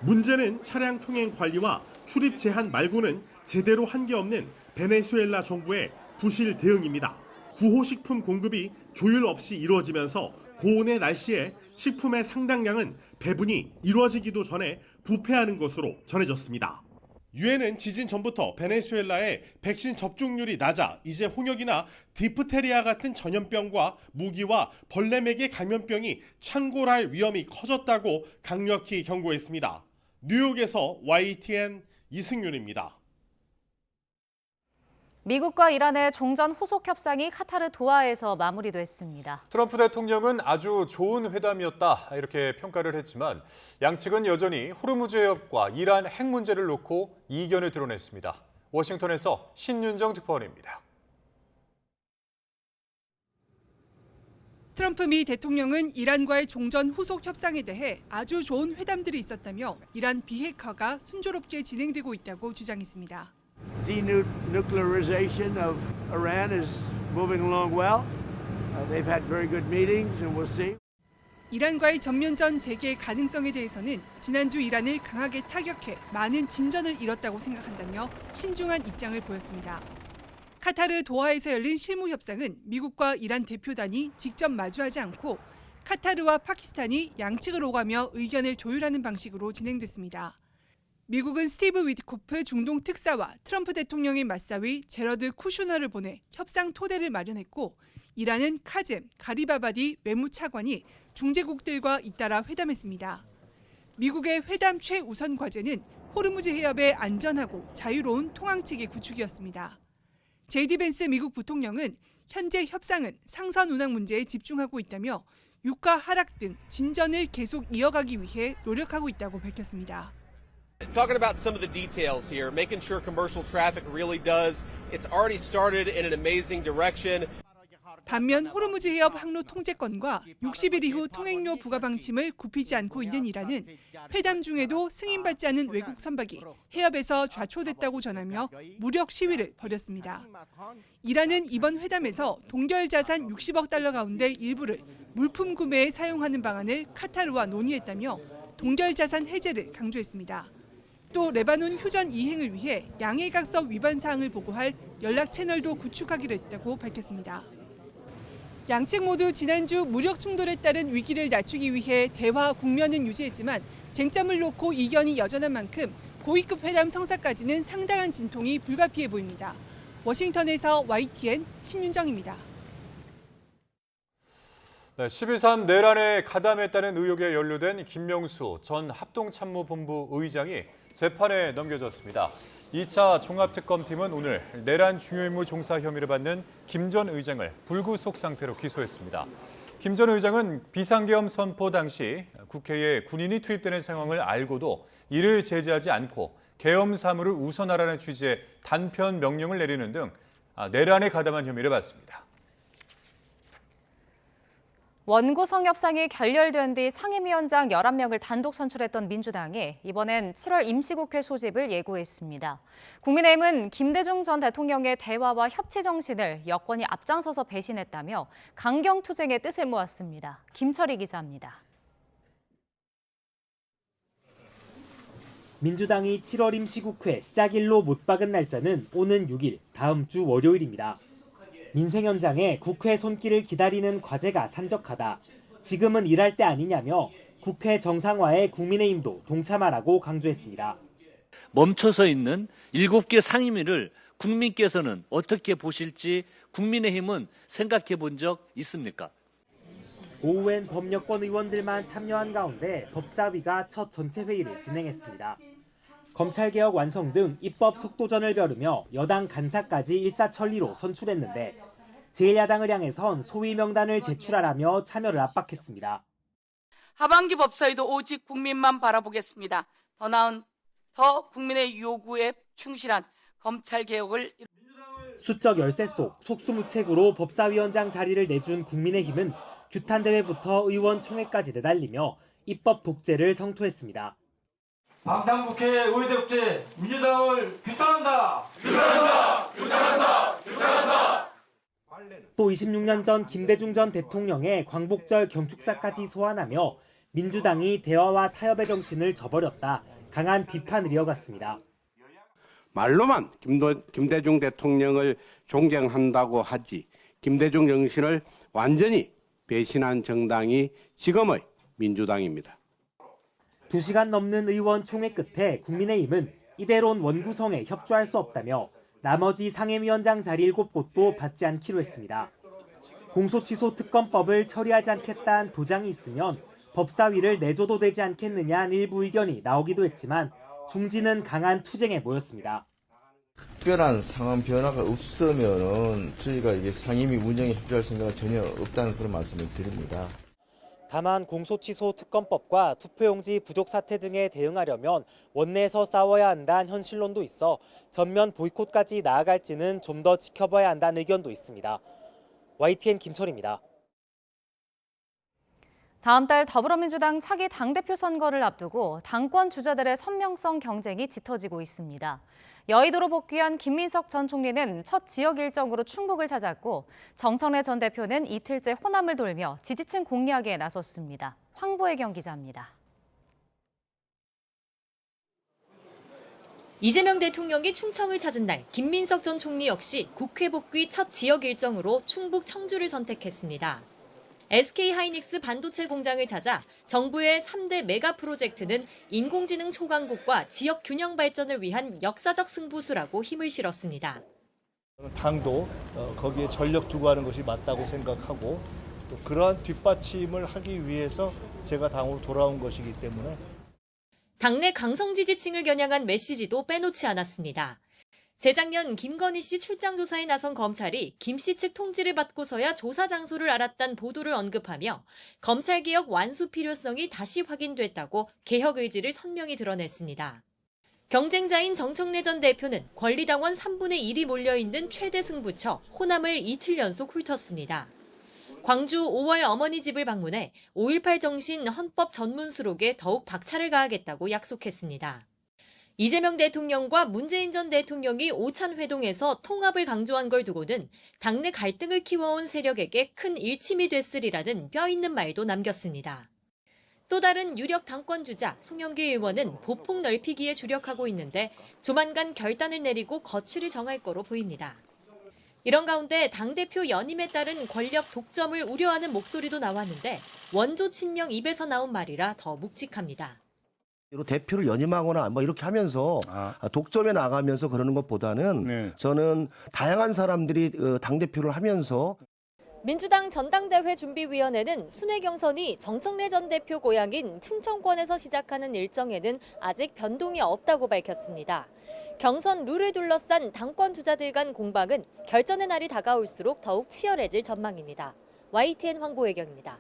문제는 차량 통행 관리와 출입 제한 말고는 제대로 한 게 없는 베네수엘라 정부의 부실 대응입니다. 구호식품 공급이 조율 없이 이루어지면서 고온의 날씨에 식품의 상당량은 배분이 이루어지기도 전에 부패하는 것으로 전해졌습니다. 유엔은 지진 전부터 베네수엘라의 백신 접종률이 낮아 이제 홍역이나 디프테리아 같은 전염병과 모기와 벌레맥의 감염병이 창궐할 위험이 커졌다고 강력히 경고했습니다. 뉴욕에서 YTN 이승윤입니다. 미국과 이란의 종전 후속 협상이 카타르 도하에서 마무리됐습니다. 트럼프 대통령은 아주 좋은 회담이었다 이렇게 평가를 했지만 양측은 여전히 호르무즈 해협과 이란 핵 문제를 놓고 이견을 드러냈습니다. 워싱턴에서 신윤정 특파원입니다. 트럼프 미 대통령은 이란과의 종전 후속 협상에 대해 아주 좋은 회담들이 있었다며 이란 비핵화가 순조롭게 진행되고 있다고 주장했습니다. Denuclearization of Iran is moving along well. They've had very good meetings and we'll see. 이란과의 전면전 재개 가능성에 대해서는 지난주 이란을 강하게 타격해 많은 진전을 이뤘다고 생각한다며 신중한 입장을 보였습니다. 카타르 도하에서 열린 실무 협상은 미국과 이란 대표단이 직접 마주하지 않고 카타르와 파키스탄이 양측을 오가며 의견을 조율하는 방식으로 진행됐습니다. 미국은 스티브 위트코프 중동 특사와 트럼프 대통령의 맞사위 제러드 쿠슈너를 보내 협상 토대를 마련했고 이란은 카젬, 가리바바디 외무차관이 중재국들과 잇따라 회담했습니다. 미국의 회담 최우선 과제는 호르무즈 해협의 안전하고 자유로운 통항체계 구축이었습니다. 제이디 벤스 미국 부통령은 현재 협상은 상선 운항 문제에 집중하고 있다며 유가 하락 등 진전을 계속 이어가기 위해 노력하고 있다고 밝혔습니다. Talking about some of the details here, making sure commercial traffic really does. It's already started in an amazing direction. 반면 호르무즈 해협 항로 통제권과 60일 이후 통행료 부과 방침을 굽히지 않고 있는 이란은 회담 중에도 승인받지 않은 외국 선박이 해협에서 좌초됐다고 전하며 무력 시위를 벌였습니다. 이란은 이번 회담에서 동결 자산 60억 달러 가운데 일부를 물품 구매에 사용하는 방안을 카타르와 논의했다며 동결 자산 해제를 강조했습니다. 또 레바논 휴전 이행을 위해 양해각서 위반 사항을 보고할 연락 채널도 구축하기로 했다고 밝혔습니다. 양측 모두 지난주 무력 충돌에 따른 위기를 낮추기 위해 대화 국면은 유지했지만 쟁점을 놓고 이견이 여전한 만큼 고위급 회담 성사까지는 상당한 진통이 불가피해 보입니다. 워싱턴에서 YTN 신윤정입니다. 12.3 내란에 가담했다는 의혹에 연루된 김명수 전 합동참모본부 의장이 재판에 넘겨졌습니다. 2차 종합특검팀은 오늘 내란 중요 임무 종사 혐의를 받는 김 전 의장을 불구속 상태로 기소했습니다. 김 전 의장은 비상계엄 선포 당시 국회에 군인이 투입되는 상황을 알고도 이를 제재하지 않고 계엄 사무를 우선하라는 취지의 단편 명령을 내리는 등 내란에 가담한 혐의를 받습니다. 원구성 협상이 결렬된 뒤 상임위원장 11명을 단독 선출했던 민주당이 이번엔 7월 임시국회 소집을 예고했습니다. 국민의힘은 김대중 전 대통령의 대화와 협치 정신을 여권이 앞장서서 배신했다며 강경투쟁의 뜻을 모았습니다. 김철희 기자입니다. 민주당이 7월 임시국회 시작일로 못 박은 날짜는 오는 6일, 다음 주 월요일입니다. 민생 현장에 국회 손길을 기다리는 과제가 산적하다. 지금은 일할 때 아니냐며 국회 정상화에 국민의힘도 동참하라고 강조했습니다. 멈춰서 있는 7개 상임위를 국민께서는 어떻게 보실지 국민의힘은 생각해 본 적 있습니까? 오후엔 법여권 의원들만 참여한 가운데 법사위가 첫 전체 회의를 진행했습니다. 검찰개혁 완성 등 입법 속도전을 벼르며 여당 간사까지 일사천리로 선출했는데 제1야당을 향해선 소위 명단을 제출하라며 참여를 압박했습니다. 하반기 법사위도 오직 국민만 바라보겠습니다. 더 나은 더 국민의 요구에 충실한 검찰개혁을 수적 열세 속 속수무책으로 법사위원장 자리를 내준 국민의힘은 규탄대회부터 의원총회까지 내달리며 입법 독재를 성토했습니다. 방탄국회 의회 독재 민주당을 규탄한다. 또 26년 전 김대중 전 대통령의 광복절 경축사까지 소환하며 민주당이 대화와 타협의 정신을 저버렸다. 강한 비판을 이어갔습니다. 말로만 김대중 대통령을 존경한다고 하지 김대중 정신을 완전히 배신한 정당이 지금의 민주당입니다. 2시간 넘는 의원 총회 끝에 국민의힘은 이대로는 원구성에 협조할 수 없다며 나머지 상임위원장 자리 7곳도 받지 않기로 했습니다. 공소취소 특검법을 처리하지 않겠다는 도장이 있으면 법사위를 내줘도 되지 않겠느냐는 일부 의견이 나오기도 했지만 중진은 강한 투쟁에 모였습니다. 특별한 상황 변화가 없으면은 저희가 이게 상임위 운영에 협조할 생각은 전혀 없다는 그런 말씀을 드립니다. 다만 공소취소 특검법과 투표용지 부족 사태 등에 대응하려면 원내에서 싸워야 한다는 현실론도 있어 전면 보이콧까지 나아갈지는 좀 더 지켜봐야 한다는 의견도 있습니다. YTN 김철입니다. 다음 달 더불어민주당 차기 당대표 선거를 앞두고 당권 주자들의 선명성 경쟁이 짙어지고 있습니다. 여의도로 복귀한 김민석 전 총리는 첫 지역 일정으로 충북을 찾았고 정청래 전 대표는 이틀째 호남을 돌며 지지층 공략에 나섰습니다. 황보혜경 기자입니다. 이재명 대통령이 충청을 찾은 날 김민석 전 총리 역시 국회 복귀 첫 지역 일정으로 충북 청주를 선택했습니다. SK하이닉스 반도체 공장을 찾아 정부의 3대 메가 프로젝트는 인공지능 초강국과 지역 균형 발전을 위한 역사적 승부수라고 힘을 실었습니다. 당도 거기에 전력 두고 하는 것이 맞다고 생각하고 또 그러한 뒷받침을 하기 위해서 제가 당으로 돌아온 것이기 때문에 당내 강성 지지층을 겨냥한 메시지도 빼놓지 않았습니다. 재작년 김건희 씨 출장 조사에 나선 검찰이 김 씨 측 통지를 받고서야 조사 장소를 알았다는 보도를 언급하며 검찰개혁 완수 필요성이 다시 확인됐다고 개혁 의지를 선명히 드러냈습니다. 경쟁자인 정청래 전 대표는 권리당원 3분의 1이 몰려있는 최대 승부처 호남을 이틀 연속 훑었습니다. 광주 5월 어머니 집을 방문해 5.18 정신 헌법 전문 수록에 더욱 박차를 가하겠다고 약속했습니다. 이재명 대통령과 문재인 전 대통령이 오찬 회동에서 통합을 강조한 걸 두고는 당내 갈등을 키워온 세력에게 큰 일침이 됐으리라는 뼈있는 말도 남겼습니다. 또 다른 유력 당권주자 송영길 의원은 보폭 넓히기에 주력하고 있는데 조만간 결단을 내리고 거취를 정할 거로 보입니다. 이런 가운데 당대표 연임에 따른 권력 독점을 우려하는 목소리도 나왔는데 원조 친명 입에서 나온 말이라 더 묵직합니다. 대표를 연임하거나 뭐 이렇게 하면서 독점에 나가면서 그러는 것보다는 저는 다양한 사람들이 당대표를 하면서 민주당 전당대회 준비위원회는 순회 경선이 정청래 전 대표 고향인 충청권에서 시작하는 일정에는 아직 변동이 없다고 밝혔습니다. 경선 룰을 둘러싼 당권 주자들 간 공방은 결전의 날이 다가올수록 더욱 치열해질 전망입니다. YTN 황보혜경입니다.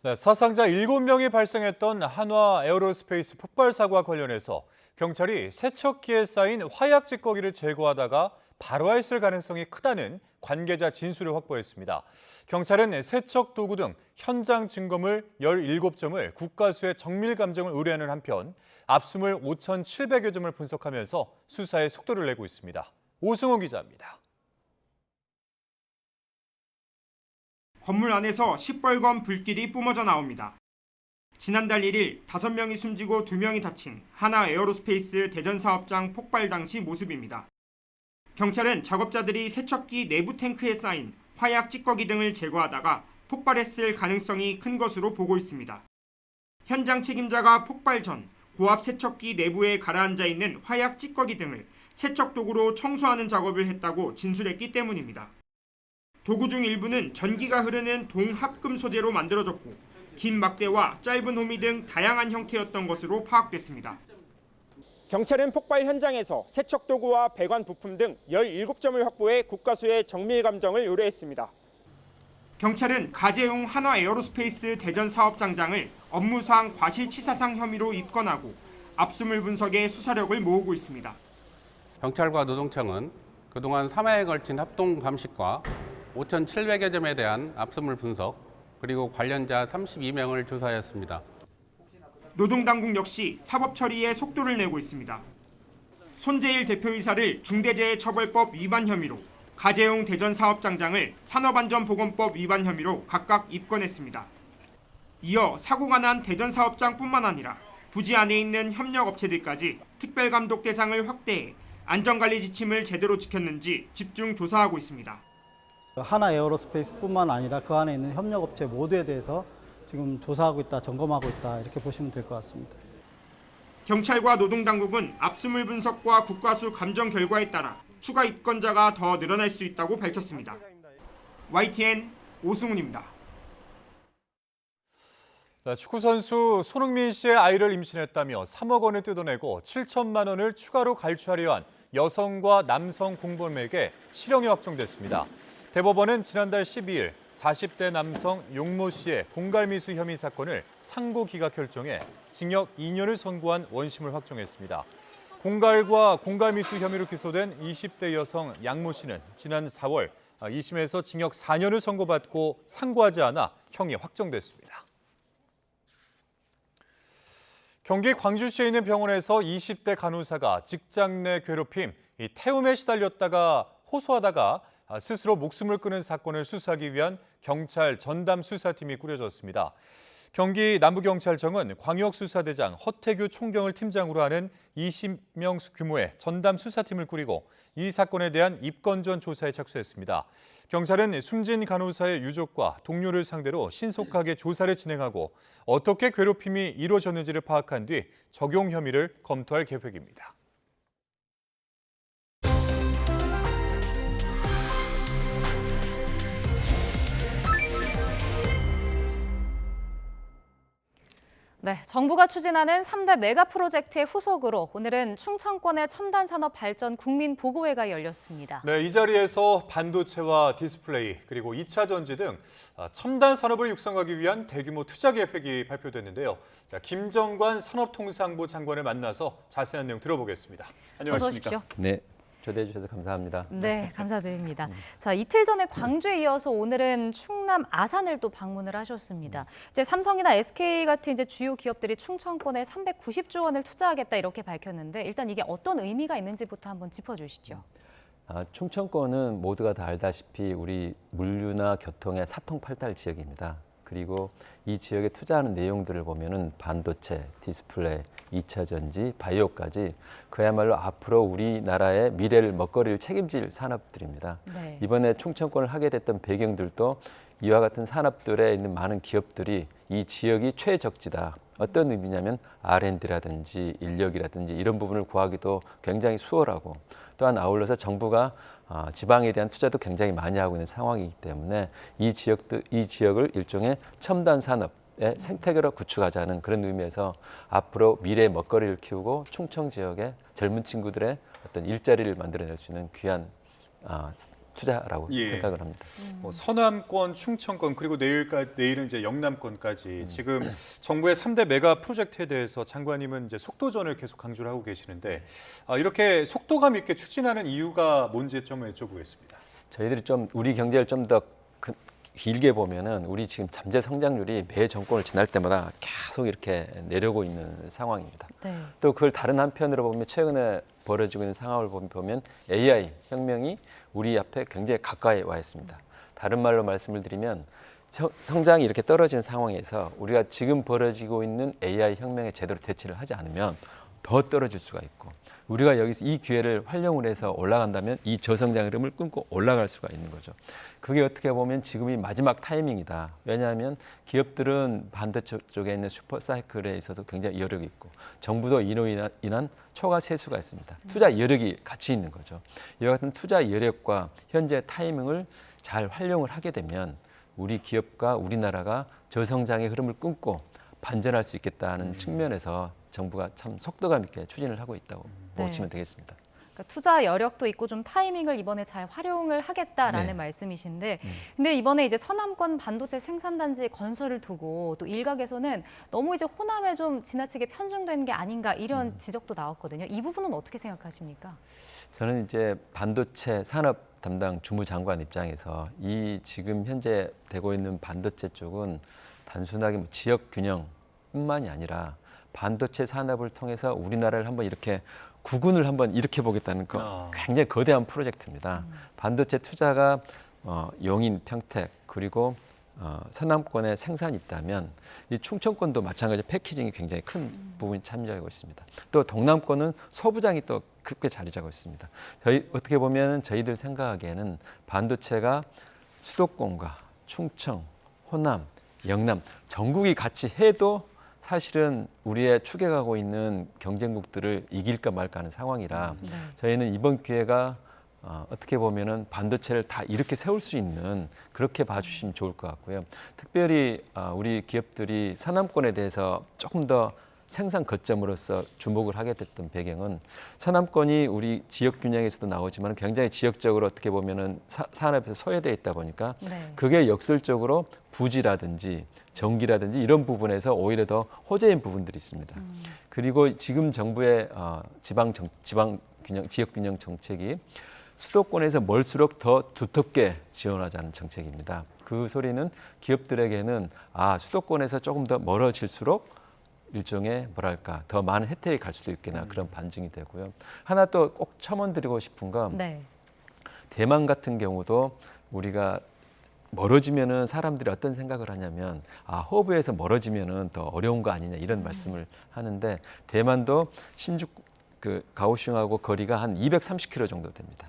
네, 사상자 7명이 발생했던 한화 에어로스페이스 폭발 사고와 관련해서 경찰이 세척기에 쌓인 화약 찌꺼기를 제거하다가 발화했을 가능성이 크다는 관계자 진술을 확보했습니다. 경찰은 세척 도구 등 현장 증거물 17점을 국가수에 정밀 감정을 의뢰하는 한편 압수물 5,700여 점을 분석하면서 수사에 속도를 내고 있습니다. 오승호 기자입니다. 건물 안에서 시뻘건 불길이 뿜어져 나옵니다. 지난달 1일 5명이 숨지고 2명이 다친 한화 에어로스페이스 대전 사업장 폭발 당시 모습입니다. 경찰은 작업자들이 세척기 내부 탱크에 쌓인 화약 찌꺼기 등을 제거하다가 폭발했을 가능성이 큰 것으로 보고 있습니다. 현장 책임자가 폭발 전 고압 세척기 내부에 가라앉아 있는 화약 찌꺼기 등을 세척 도구로 청소하는 작업을 했다고 진술했기 때문입니다. 도구 중 일부는 전기가 흐르는 동합금 소재로 만들어졌고 긴 막대와 짧은 호미 등 다양한 형태였던 것으로 파악됐습니다. 경찰은 폭발 현장에서 세척 도구와 배관 부품 등 17점을 확보해 국과수의 정밀 감정을 의뢰했습니다. 경찰은 가재웅 한화에어로스페이스 대전 사업장장을 업무상 과실치사상 혐의로 입건하고 압수물 분석에 수사력을 모으고 있습니다. 경찰과 노동청은 그동안 3회에 걸친 합동 감식과 5,700여 점에 대한 압수물 분석, 그리고 관련자 32명을 조사하였습니다. 노동당국 역시 사법 처리에 속도를 내고 있습니다. 손재일 대표이사를 중대재해처벌법 위반 혐의로, 가재웅 대전 사업장장을 산업안전보건법 위반 혐의로 각각 입건했습니다. 이어 사고가 난 대전 사업장뿐만 아니라 부지 안에 있는 협력업체들까지 특별감독 대상을 확대해 안전관리 지침을 제대로 지켰는지 집중 조사하고 있습니다. 하나에어로스페이스뿐만 아니라 그 안에 있는 협력업체 모두에 대해서 지금 조사하고 있다, 점검하고 있다 이렇게 보시면 될 것 같습니다. 경찰과 노동당국은 압수물 분석과 국과수 감정 결과에 따라 추가 입건자가 더 늘어날 수 있다고 밝혔습니다. YTN 오승훈입니다. 축구선수 손흥민 씨의 아이를 임신했다며 3억 원을 뜯어내고 7천만 원을 추가로 갈취하려 한 여성과 남성 공범에게 실형이 확정됐습니다. 대법원은 지난달 12일 40대 남성 용모 씨의 공갈미수 혐의 사건을 상고 기각 결정해 징역 2년을 선고한 원심을 확정했습니다. 공갈과 공갈미수 혐의로 기소된 20대 여성 양모 씨는 지난 4월 2심에서 징역 4년을 선고받고 상고하지 않아 형이 확정됐습니다. 경기 광주시에 있는 병원에서 20대 간호사가 직장 내 괴롭힘, 태움에 시달렸다가 호소하다가 스스로 목숨을 끊은 사건을 수사하기 위한 경찰 전담 수사팀이 꾸려졌습니다. 경기 남부경찰청은 광역수사대장 허태규 총경을 팀장으로 하는 20명 규모의 전담 수사팀을 꾸리고 이 사건에 대한 입건 전 조사에 착수했습니다. 경찰은 숨진 간호사의 유족과 동료를 상대로 신속하게 조사를 진행하고 어떻게 괴롭힘이 이루어졌는지를 파악한 뒤 적용 혐의를 검토할 계획입니다. 네, 정부가 추진하는 3대 메가 프로젝트의 후속으로 오늘은 충청권의 첨단 산업 발전 국민 보고회가 열렸습니다. 네, 이 자리에서 반도체와 디스플레이 그리고 2차 전지 등 첨단 산업을 육성하기 위한 대규모 투자 계획이 발표됐는데요. 자, 김정관 산업통상부 장관을 만나서 자세한 내용 들어보겠습니다. 안녕하십니까? 어서 오십시오. 네. 초대해 주셔서 감사합니다. 네, 감사드립니다. 자, 이틀 전에 광주에 이어서 오늘은 충남 아산을 또 방문을 하셨습니다. 이제 삼성이나 SK 같은 이제 주요 기업들이 충청권에 390조 원을 투자하겠다 이렇게 밝혔는데 일단 이게 어떤 의미가 있는지부터 한번 짚어주시죠. 충청권은 모두가 다 알다시피 우리 물류나 교통의 사통팔달 지역입니다. 그리고 이 지역에 투자하는 내용들을 보면은 반도체, 디스플레이, 2차 전지, 바이오까지 그야말로 앞으로 우리나라의 미래를 먹거리를 책임질 산업들입니다. 네. 이번에 충청권을 하게 됐던 배경들도 이와 같은 산업들에 있는 많은 기업들이 이 지역이 최적지다. 어떤 의미냐면 R&D라든지 인력이라든지 이런 부분을 구하기도 굉장히 수월하고 또한 아울러서 정부가 지방에 대한 투자도 굉장히 많이 하고 있는 상황이기 때문에 이 지역을 일종의 첨단 산업의 생태계로 구축하자는 그런 의미에서 앞으로 미래의 먹거리를 키우고 충청 지역의 젊은 친구들의 어떤 일자리를 만들어낼 수 있는 귀한 투자라고 생각을 합니다. 뭐 서남권, 충청권 그리고 내일은 이제 영남권까지 지금 정부의 3대 메가 프로젝트에 대해서 장관님은 이제 속도전을 계속 강조를 하고 계시는데 이렇게 속도감 있게 추진하는 이유가 뭔지 좀 여쭤보겠습니다. 저희들이 좀 우리 경제를 좀 더 길게 보면은 우리 지금 잠재 성장률이 매 정권을 지날 때마다 계속 이렇게 내려오고 있는 상황입니다. 네. 또 그걸 다른 한편으로 보면 최근에 벌어지고 있는 상황을 보면 AI 혁명이 우리 앞에 굉장히 가까이 와 있습니다. 다른 말로 말씀을 드리면 성장이 이렇게 떨어지는 상황에서 우리가 지금 벌어지고 있는 AI 혁명에 제대로 대처를 하지 않으면 더 떨어질 수가 있고 우리가 여기서 이 기회를 활용을 해서 올라간다면 이 저성장 흐름을 끊고 올라갈 수가 있는 거죠. 그게 어떻게 보면 지금이 마지막 타이밍이다. 왜냐하면 기업들은 반도체 쪽에 있는 슈퍼사이클에 있어서 굉장히 여력이 있고 정부도 이로 인한 초과 세수가 있습니다. 투자 여력이 같이 있는 거죠. 이와 같은 투자 여력과 현재 타이밍을 잘 활용을 하게 되면 우리 기업과 우리나라가 저성장의 흐름을 끊고 반전할 수 있겠다는 측면에서 정부가 참 속도감 있게 추진을 하고 있다고 보시면 되겠습니다. 그러니까 투자 여력도 있고 좀 타이밍을 이번에 잘 활용을 하겠다라는 말씀이신데, 근데 이번에 이제 서남권 반도체 생산단지 건설을 두고 또 일각에서는 너무 이제 호남에 좀 지나치게 편중된 게 아닌가 이런 지적도 나왔거든요. 이 부분은 어떻게 생각하십니까? 저는 이제 반도체 산업 담당 주무장관 입장에서 이 지금 현재 되고 있는 반도체 쪽은 단순하게 뭐 지역 균형뿐만이 아니라 반도체 산업을 통해서 우리나라를 한번 이렇게 구군을 한번 일으켜 보겠다는 거 굉장히 거대한 프로젝트입니다. 반도체 투자가 용인, 평택 그리고 서남권에 생산이 있다면 이 충청권도 마찬가지 패키징이 굉장히 큰 부분이 참여하고 있습니다. 또 동남권은 소부장이 또 크게 자리 잡고 있습니다. 저희 어떻게 보면 저희들 생각하기에는 반도체가 수도권과 충청, 호남, 영남 전국이 같이 해도 사실은 우리의 추격하고 있는 경쟁국들을 이길까 말까 하는 상황이라 저희는 이번 기회가 어떻게 보면은 반도체를 다 이렇게 세울 수 있는 그렇게 봐주시면 좋을 것 같고요. 특별히 우리 기업들이 서남권에 대해서 조금 더 생산 거점으로서 주목을 하게 됐던 배경은 서남권이 우리 지역 균형에서도 나오지만 굉장히 지역적으로 어떻게 보면은 산업에서 소외되어 있다 보니까 그게 역설적으로 부지라든지 전기라든지 이런 부분에서 오히려 더 호재인 부분들이 있습니다. 그리고 지금 정부의 지역 균형 정책이 수도권에서 멀수록 더 두텁게 지원하자는 정책입니다. 그 소리는 기업들에게는 수도권에서 조금 더 멀어질수록 일종의 뭐랄까 더 많은 혜택이 갈 수도 있겠나 그런 반증이 되고요. 하나 또 꼭 첨언드리고 싶은 건 대만 같은 경우도 우리가 멀어지면은 사람들이 어떤 생각을 하냐면 허브에서 멀어지면은 더 어려운 거 아니냐 이런 말씀을 하는데 대만도 신주 가오슝하고 거리가 한 230km 정도 됩니다.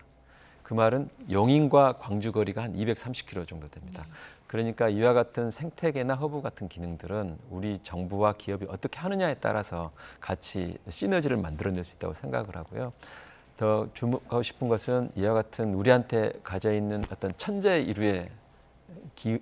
그 말은 용인과 광주 거리가 한 230km 정도 됩니다. 그러니까 이와 같은 생태계나 허브 같은 기능들은 우리 정부와 기업이 어떻게 하느냐에 따라서 같이 시너지를 만들어낼 수 있다고 생각을 하고요. 더 주목하고 싶은 것은 이와 같은 우리한테 가져 있는 어떤 천재일우의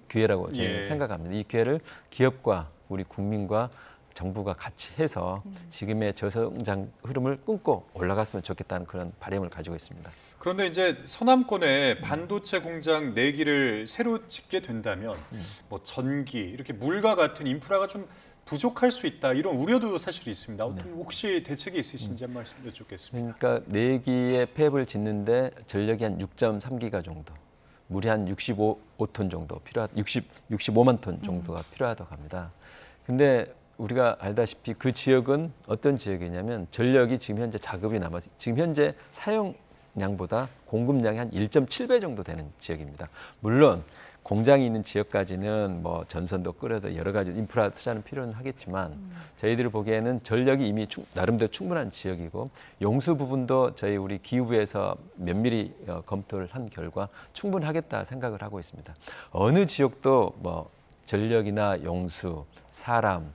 기회라고 저는 생각합니다. 이 기회를 기업과 우리 국민과 정부가 같이 해서 지금의 저성장 흐름을 끊고 올라갔으면 좋겠다는 그런 바람을 가지고 있습니다. 그런데 이제 서남권에 반도체 공장 4기를 새로 짓게 된다면 뭐 전기, 이렇게 물과 같은 인프라가 좀 부족할 수 있다 이런 우려도 사실 있습니다. 혹시 대책이 있으신지 한 말씀 여쭙겠습니다. 그러니까 4기의 팹을 짓는데 전력이 한 6.3기가 정도, 물이 한 65톤 정도 필요하다, 65만 톤 정도가 필요하다고 합니다. 근데 우리가 알다시피 그 지역은 어떤 지역이냐면 전력이 지금 현재 자급이 남아서 지금 현재 사용량보다 공급량이 한 1.7배 정도 되는 지역입니다. 물론 공장이 있는 지역까지는 뭐 전선도 끌어도 여러 가지 인프라 투자는 필요는 하겠지만 저희들 보기에는 전력이 이미 나름대로 충분한 지역이고 용수 부분도 저희 우리 기후부에서 면밀히 검토를 한 결과 충분하겠다 생각을 하고 있습니다. 어느 지역도 뭐 전력이나 용수, 사람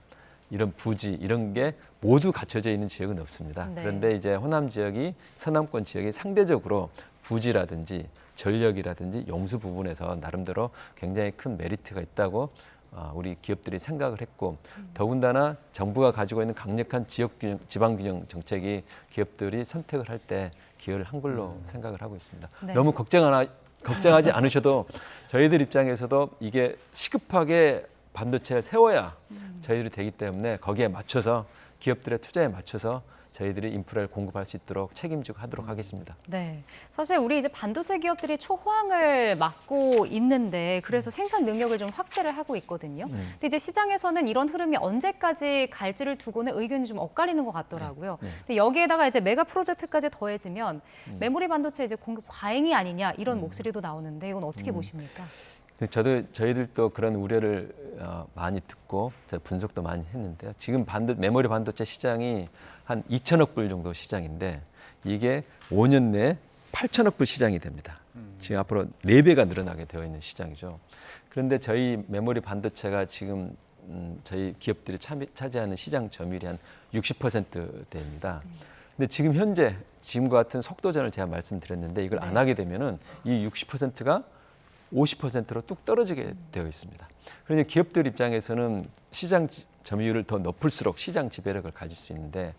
이런 부지 이런 게 모두 갖춰져 있는 지역은 없습니다. 그런데 이제 호남 지역이 서남권 지역이 상대적으로 부지라든지 전력이라든지 용수 부분에서 나름대로 굉장히 큰 메리트가 있다고 우리 기업들이 생각을 했고 더군다나 정부가 가지고 있는 강력한 지방균형 정책이 기업들이 선택을 할 때 기여를 한 걸로 생각을 하고 있습니다. 너무 걱정하지 않으셔도 저희들 입장에서도 이게 시급하게 반도체를 세워야 저희들이 되기 때문에 거기에 맞춰서 기업들의 투자에 맞춰서 저희들이 인프라를 공급할 수 있도록 책임지고 하도록 하겠습니다. 네, 사실 우리 이제 반도체 기업들이 초호황을 맞고 있는데 그래서 생산 능력을 좀 확대를 하고 있거든요. 근데 이제 시장에서는 이런 흐름이 언제까지 갈지를 두고는 의견이 좀 엇갈리는 것 같더라고요. 근데 여기에다가 이제 메가 프로젝트까지 더해지면 메모리 반도체 이제 공급 과잉이 아니냐 이런 목소리도 나오는데 이건 어떻게 보십니까? 저희들도 그런 우려를 많이 듣고 분석도 많이 했는데요. 지금 메모리 반도체 시장이 한 2천억 불 정도 시장인데 이게 5년 내에 8천억 불 시장이 됩니다. 지금 앞으로 4배가 늘어나게 되어 있는 시장이죠. 그런데 저희 메모리 반도체가 지금 저희 기업들이 차지하는 시장 점유율이 한 60%대입니다. 근데 지금 현재 지금과 같은 속도전을 제가 말씀드렸는데 이걸 안 하게 되면은 이 60%가 50%로 뚝 떨어지게 되어 있습니다. 그러니 기업들 입장에서는 시장 점유율을 더 높을수록 시장 지배력을 가질 수 있는데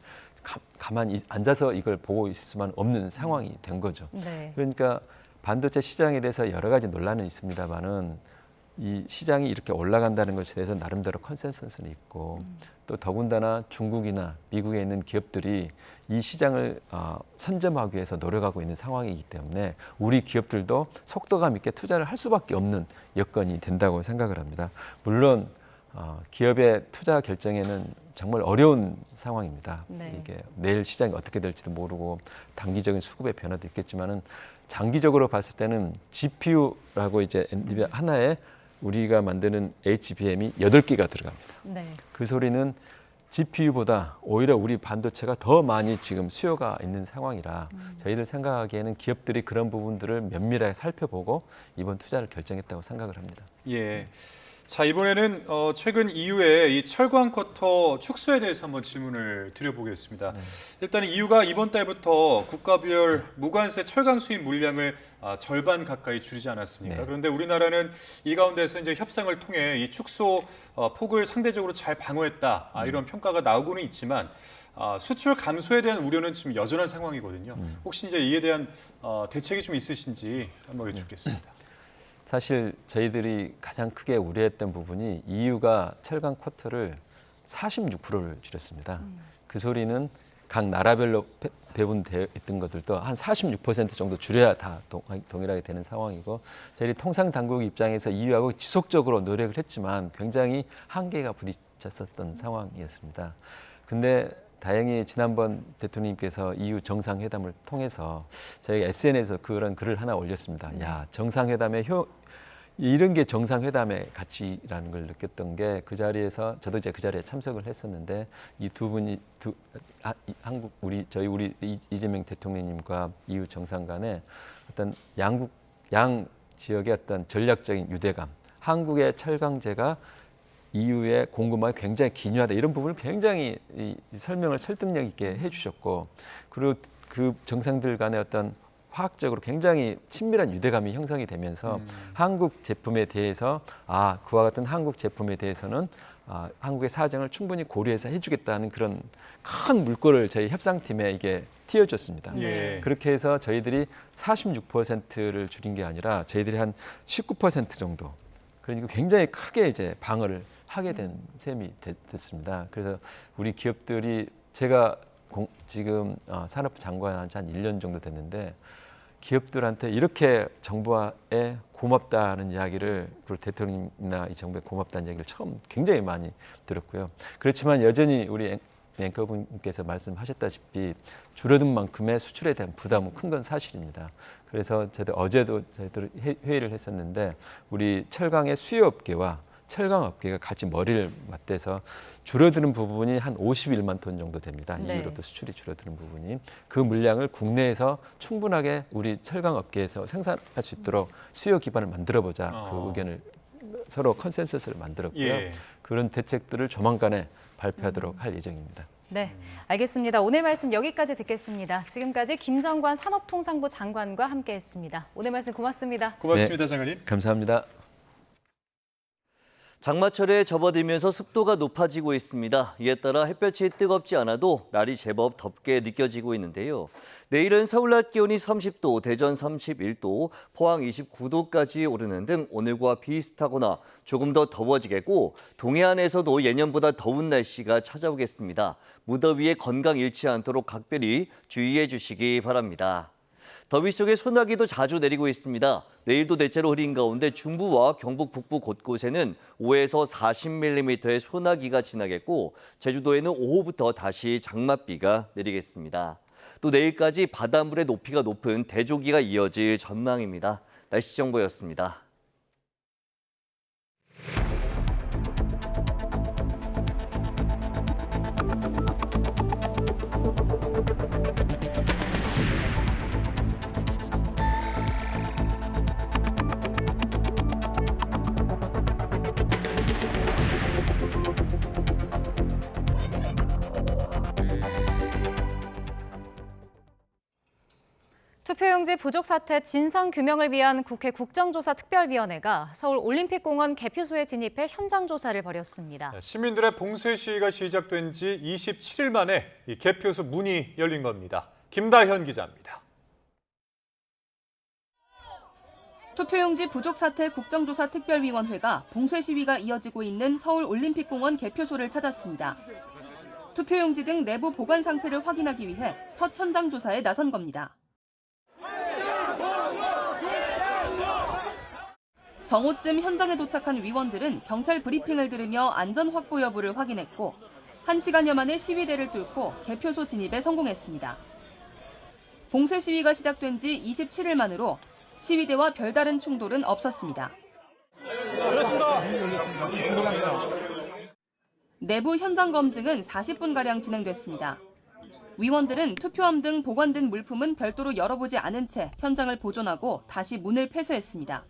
가만히 앉아서 이걸 보고 있을 수만 없는 상황이 된 거죠. 네. 그러니까 반도체 시장에 대해서 여러 가지 논란은 있습니다만은 이 시장이 이렇게 올라간다는 것에 대해서 나름대로 컨센서스는 있고 또 더군다나 중국이나 미국에 있는 기업들이 이 시장을 선점하기 위해서 노력하고 있는 상황이기 때문에 우리 기업들도 속도감 있게 투자를 할 수밖에 없는 여건이 된다고 생각을 합니다. 물론 기업의 투자 결정에는 정말 어려운 상황입니다. 네. 이게 내일 시장이 어떻게 될지도 모르고 단기적인 수급의 변화도 있겠지만은 장기적으로 봤을 때는 GPU라고 이제 엔비디아 하나에 우리가 만드는 HBM이 8개가 들어갑니다. 네. 그 소리는 GPU보다 오히려 우리 반도체가 더 많이 지금 수요가 있는 상황이라 저희들 생각하기에는 기업들이 그런 부분들을 면밀하게 살펴보고 이번 투자를 결정했다고 생각을 합니다. 예. 자, 이번에는 최근 EU의 이 철강 쿼터 축소에 대해서 한번 질문을 드려보겠습니다. 일단 EU가 이번 달부터 국가별 무관세 철강 수입 물량을 절반 가까이 줄이지 않았습니까? 네. 그런데 우리나라는 이 가운데서 이제 협상을 통해 이 축소 폭을 상대적으로 잘 방어했다 이런 평가가 나오고는 있지만 수출 감소에 대한 우려는 지금 여전한 상황이거든요. 혹시 이제 이에 대한 대책이 좀 있으신지 한번 여쭙겠습니다. 사실 저희들이 가장 크게 우려했던 부분이 EU가 철강 쿼터를 46%를 줄였습니다. 그 소리는 각 나라별로 배분되어 있던 것들도 한 46% 정도 줄여야 다 동일하게 되는 상황이고 저희 통상 당국 입장에서 EU하고 지속적으로 노력을 했지만 굉장히 한계가 부딪혔었던 상황이었습니다. 근데 다행히 지난번 대통령님께서 EU 정상회담을 통해서 저희가 SNS에서 그런 글을 하나 올렸습니다. 야, 정상회담의 이런 게 정상회담의 가치라는 걸 느꼈던 게 그 자리에서 저도 이제 그 자리에 참석을 했었는데 이 두 분이 한국 우리 이재명 대통령님과 EU 정상 간에 어떤 양 지역의 어떤 전략적인 유대감, 한국의 철강제가 EU의 공급망이 굉장히 기묘하다 이런 부분을 굉장히 설명을 설득력 있게 해주셨고 그리고 그 정상들 간의 어떤 화학적으로 굉장히 친밀한 유대감이 형성이 되면서 한국 제품에 대해서 그와 같은 한국 제품에 대해서는 한국의 사정을 충분히 고려해서 해주겠다는 그런 큰 물꼬를 저희 협상팀에 이게 띄워줬습니다. 예. 그렇게 해서 저희들이 46%를 줄인 게 아니라 저희들이 한 19% 정도 그러니까 굉장히 크게 이제 방어를 하게 된 셈이 됐습니다. 그래서 우리 기업들이 제가 지금 산업부 장관한 지 한 1년 정도 됐는데 기업들한테 이렇게 정부에 고맙다는 이야기를 그리고 대통령이나 이 정부에 고맙다는 이야기를 처음 굉장히 많이 들었고요. 그렇지만 여전히 우리 앵커분께서 말씀하셨다시피 줄어든 만큼의 수출에 대한 부담은 큰 건 사실입니다. 그래서 어제도 저희들 회의를 했었는데 우리 철강의 수요업계와 철강업계가 같이 머리를 맞대서 줄어드는 부분이 한 51만 톤 정도 됩니다. 네. 이후로도 수출이 줄어드는 부분이. 그 물량을 국내에서 충분하게 우리 철강업계에서 생산할 수 있도록 수요 기반을 만들어보자. 그 의견을 서로 컨센서스를 만들었고요. 예. 그런 대책들을 조만간에 발표하도록 할 예정입니다. 네, 알겠습니다. 오늘 말씀 여기까지 듣겠습니다. 지금까지 김정관 산업통상부 장관과 함께했습니다. 오늘 말씀 고맙습니다. 고맙습니다, 네, 장관님. 감사합니다. 장마철에 접어들면서 습도가 높아지고 있습니다. 이에 따라 햇볕이 뜨겁지 않아도 날이 제법 덥게 느껴지고 있는데요. 내일은 서울 낮 기온이 30도, 대전 31도, 포항 29도까지 오르는 등 오늘과 비슷하거나 조금 더 더워지겠고 동해안에서도 예년보다 더운 날씨가 찾아오겠습니다. 무더위에 건강 잃지 않도록 각별히 주의해 주시기 바랍니다. 더위 속에 소나기도 자주 내리고 있습니다. 내일도 대체로 흐린 가운데 중부와 경북 북부 곳곳에는 5에서 40mm의 소나기가 지나겠고 제주도에는 오후부터 다시 장맛비가 내리겠습니다. 또 내일까지 바닷물의 높이가 높은 대조기가 이어질 전망입니다. 날씨 정보였습니다. 투표용지 부족 사태 진상 규명을 위한 국회 국정조사특별위원회가 서울 올림픽공원 개표소에 진입해 현장 조사를 벌였습니다. 시민들의 봉쇄 시위가 시작된 지 27일 만에 이 개표소 문이 열린 겁니다. 김다현 기자입니다. 투표용지 부족 사태 국정조사특별위원회가 봉쇄 시위가 이어지고 있는 서울 올림픽공원 개표소를 찾았습니다. 투표용지 등 내부 보관 상태를 확인하기 위해 첫 현장 조사에 나선 겁니다. 정오쯤 현장에 도착한 위원들은 경찰 브리핑을 들으며 안전 확보 여부를 확인했고 1시간여 만에 시위대를 뚫고 개표소 진입에 성공했습니다. 봉쇄 시위가 시작된 지 27일 만으로 시위대와 별다른 충돌은 없었습니다. 내부 현장 검증은 40분가량 진행됐습니다. 위원들은 투표함 등 보관된 물품은 별도로 열어보지 않은 채 현장을 보존하고 다시 문을 폐쇄했습니다.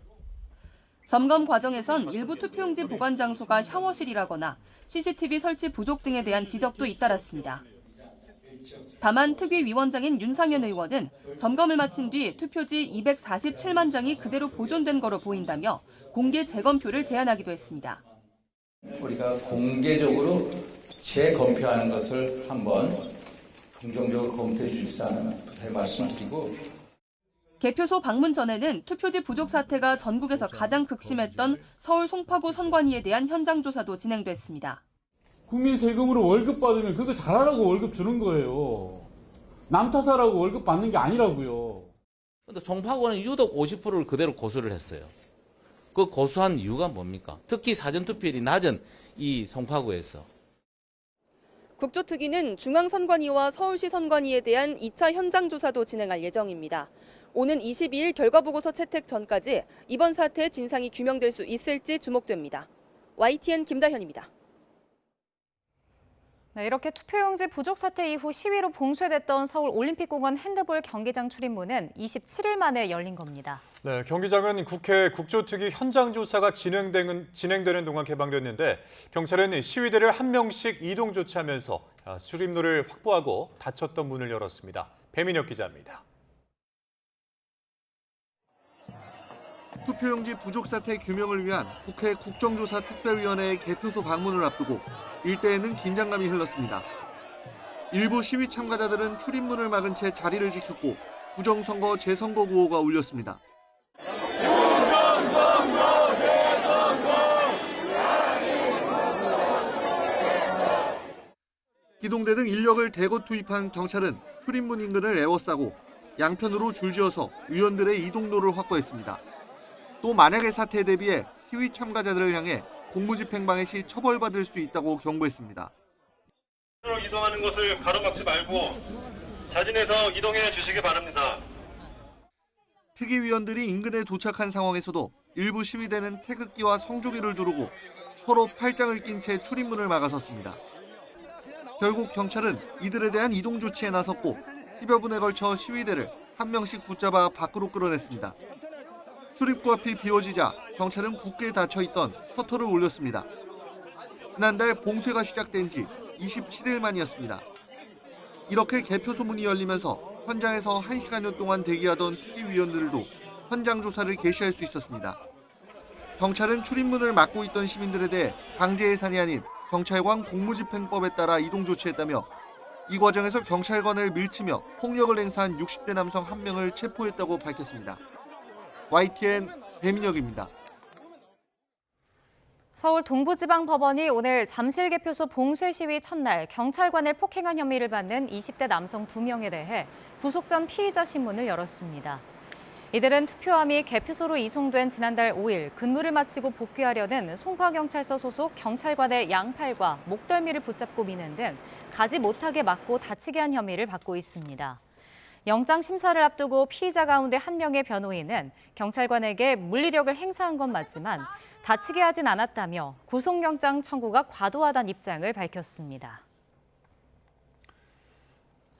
점검 과정에선 일부 투표용지 보관 장소가 샤워실이라거나 CCTV 설치 부족 등에 대한 지적도 잇따랐습니다. 다만 특위위원장인 윤상현 의원은 점검을 마친 뒤 투표지 247만 장이 그대로 보존된 거로 보인다며 공개 재검표를 제안하기도 했습니다. 우리가 공개적으로 재검표하는 것을 한번 긍정적으로 검토해 주시라는 말씀을 드리고, 개표소 방문 전에는 투표지 부족 사태가 전국에서 가장 극심했던 서울 송파구 선관위에 대한 현장 조사도 진행됐습니다. 국민 세금으로 월급 받으면 그거 잘하라고 월급 주는 거예요. 남 탓하라고 월급 받는 게 아니라고요. 근데 송파구는 유독 50%를 그대로 고수를 했어요. 그 고수한 이유가 뭡니까? 특히 사전투표율이 낮은 이 송파구에서. 국조특위는 중앙선관위와 서울시 선관위에 대한 2차 현장 조사도 진행할 예정입니다. 오는 22일 결과보고서 채택 전까지 이번 사태의 진상이 규명될 수 있을지 주목됩니다. YTN 김다현입니다. 네, 이렇게 투표용지 부족 사태 이후 시위로 봉쇄됐던 서울 올림픽공원 핸드볼 경기장 출입문은 27일 만에 열린 겁니다. 네, 경기장은 국회 국조특위 현장 조사가 진행되는 동안 개방됐는데 경찰은 시위대를 한 명씩 이동 조치하면서 출입로를 확보하고 닫혔던 문을 열었습니다. 배민혁 기자입니다. 투표용지 부족 사태 규명을 위한 국회 국정조사특별위원회의 개표소 방문을 앞두고 일대에는 긴장감이 흘렀습니다. 일부 시위 참가자들은 출입문을 막은 채 자리를 지켰고 부정선거 재선거 구호가 울렸습니다. 기동대 등 인력을 대거 투입한 경찰은 출입문 인근을 에워싸고 양편으로 줄지어서 위원들의 이동로를 확보했습니다. 또 만약의 사태에 대비해 시위 참가자들을 향해 공무집행방해 시 처벌받을 수 있다고 경고했습니다. 이동하는 것을 가로막지 말고 자진해서 이동해 주시기 바랍니다. 특위위원들이 인근에 도착한 상황에서도 일부 시위대는 태극기와 성조기를 두르고 서로 팔짱을 낀 채 출입문을 막아섰습니다. 결국 경찰은 이들에 대한 이동 조치에 나섰고 10여 분에 걸쳐 시위대를 한 명씩 붙잡아 밖으로 끌어냈습니다. 출입구 앞이 비워지자 경찰은 굳게 닫혀있던 셔터를 올렸습니다. 지난달 봉쇄가 시작된 지 27일 만이었습니다. 이렇게 개표소 문이 열리면서 현장에서 1시간여 동안 대기하던 특위위원들도 현장 조사를 개시할 수 있었습니다. 경찰은 출입문을 막고 있던 시민들에 대해 강제 해산이 아닌 경찰관 공무집행법에 따라 이동 조치했다며 이 과정에서 경찰관을 밀치며 폭력을 행사한 60대 남성 1명을 체포했다고 밝혔습니다. YTN 배민혁입니다. 서울 동부지방법원이 오늘 잠실 개표소 봉쇄 시위 첫날 경찰관을 폭행한 혐의를 받는 20대 남성 2명에 대해 구속 전 피의자 신문을 열었습니다. 이들은 투표함이 개표소로 이송된 지난달 5일 근무를 마치고 복귀하려는 송파경찰서 소속 경찰관의 양팔과 목덜미를 붙잡고 미는 등 가지 못하게 막고 다치게 한 혐의를 받고 있습니다. 영장 심사를 앞두고 피의자 가운데 한 명의 변호인은 경찰관에게 물리력을 행사한 건 맞지만 다치게 하진 않았다며 구속영장 청구가 과도하다는 입장을 밝혔습니다.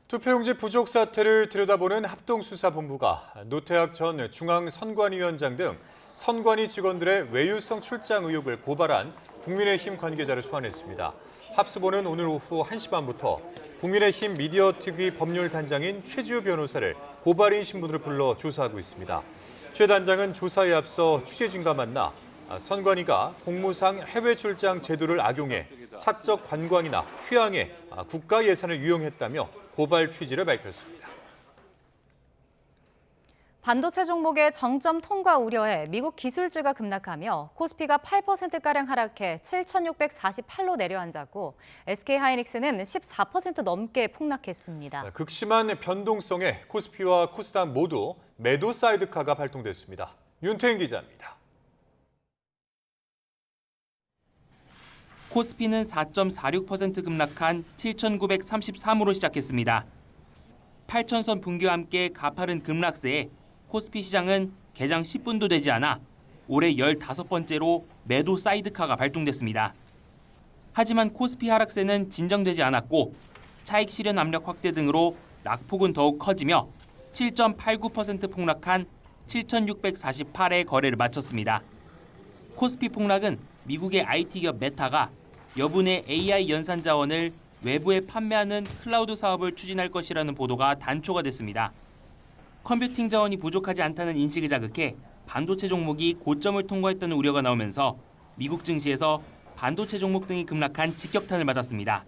투표용지 부족 사태를 들여다보는 합동수사본부가 노태학 전 중앙선관위원장 등 선관위 직원들의 외유성 출장 의혹을 고발한 국민의힘 관계자를 소환했습니다. 합수본은 오늘 오후 1시 반부터 국민의힘 미디어특위 법률단장인 최지우 변호사를 고발인 신분으로 불러 조사하고 있습니다. 최 단장은 조사에 앞서 취재진과 만나 선관위가 공무상 해외 출장 제도를 악용해 사적 관광이나 휴양에 국가 예산을 유용했다며 고발 취지를 밝혔습니다. 반도체 종목의 정점 통과 우려에 미국 기술주가 급락하며 코스피가 8%가량 하락해 7,648로 내려앉았고 SK하이닉스는 14% 넘게 폭락했습니다. 극심한 변동성에 코스피와 코스닥 모두 매도 사이드카가 발동됐습니다. 윤태인 기자입니다. 코스피는 4.46% 급락한 7,933으로 시작했습니다. 8,000선 붕괴와 함께 가파른 급락세에 코스피 시장은 개장 10분도 되지 않아 올해 15번째로 매도 사이드카가 발동됐습니다. 하지만 코스피 하락세는 진정되지 않았고 차익 실현 압력 확대 등으로 낙폭은 더욱 커지며 7.89% 폭락한 7,648의 거래를 마쳤습니다. 코스피 폭락은 미국의 IT기업 메타가 여분의 AI 연산 자원을 외부에 판매하는 클라우드 사업을 추진할 것이라는 보도가 단초가 됐습니다. 컴퓨팅 자원이 부족하지 않다는 인식을 자극해 반도체 종목이 고점을 통과했다는 우려가 나오면서 미국 증시에서 반도체 종목 등이 급락한 직격탄을 맞았습니다.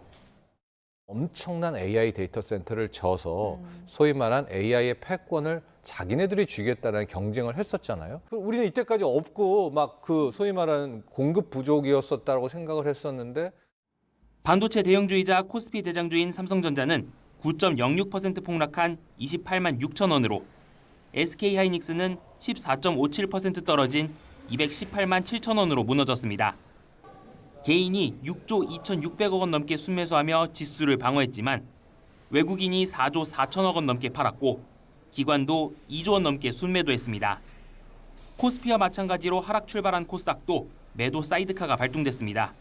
엄청난 AI 데이터 센터를 져서 소위 말한 AI의 패권을 자기네들이 쥐겠다는 경쟁을 했었잖아요. 우리는 이때까지 없고 막 그 소위 말하는 공급 부족이었었다고 생각을 했었는데 반도체 대형주이자 코스피 대장주인 삼성전자는 9.06% 폭락한 28만 6천 원으로 SK하이닉스는 14.57% 떨어진 218만 7천 원으로 무너졌습니다. 개인이 6조 2,600억 원 넘게 순매수하며 지수를 방어했지만 외국인이 4조 4천억 원 넘게 팔았고 기관도 2조 원 넘게 순매도했습니다. 코스피와 마찬가지로 하락 출발한 코스닥도 매도 사이드카가 발동됐습니다.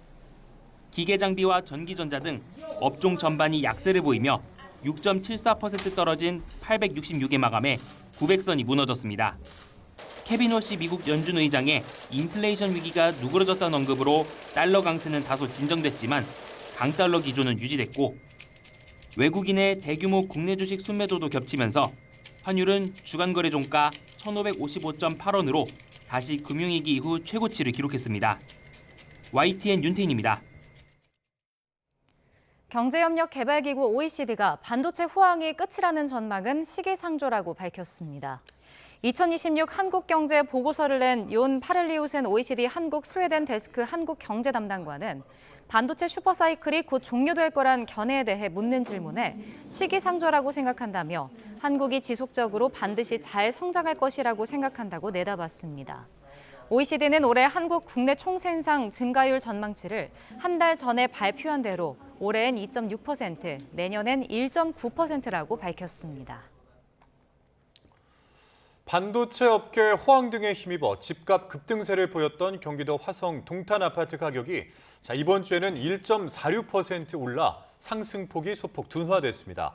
기계장비와 전기전자 등 업종 전반이 약세를 보이며 6.74% 떨어진 866에 마감해 900선이 무너졌습니다. 케빈 워시 미국 연준 의장의 인플레이션 위기가 누그러졌다는 언급으로 달러 강세는 다소 진정됐지만 강달러 기조는 유지됐고 외국인의 대규모 국내 주식 순매도도 겹치면서 환율은 주간 거래 종가 1,555.8원으로 다시 금융위기 이후 최고치를 기록했습니다. YTN 윤태인입니다. 경제협력개발기구 OECD가 반도체 호황이 끝이라는 전망은 시기상조라고 밝혔습니다. 2026 한국경제 보고서를 낸 용 파를리우센 OECD 한국 스웨덴 데스크 한국경제 담당관은 반도체 슈퍼사이클이 곧 종료될 거란 견해에 대해 묻는 질문에 시기상조라고 생각한다며 한국이 지속적으로 반드시 잘 성장할 것이라고 생각한다고 내다봤습니다. OECD는 올해 한국 국내 총생산 증가율 전망치를 한 달 전에 발표한 대로 올해엔 2.6%, 내년엔 1.9%라고 밝혔습니다. 반도체 업계 호황 등에 힘입어 집값 급등세를 보였던 경기도 화성 동탄 아파트 가격이 이번 주에는 1.46% 올라 상승폭이 소폭 둔화됐습니다.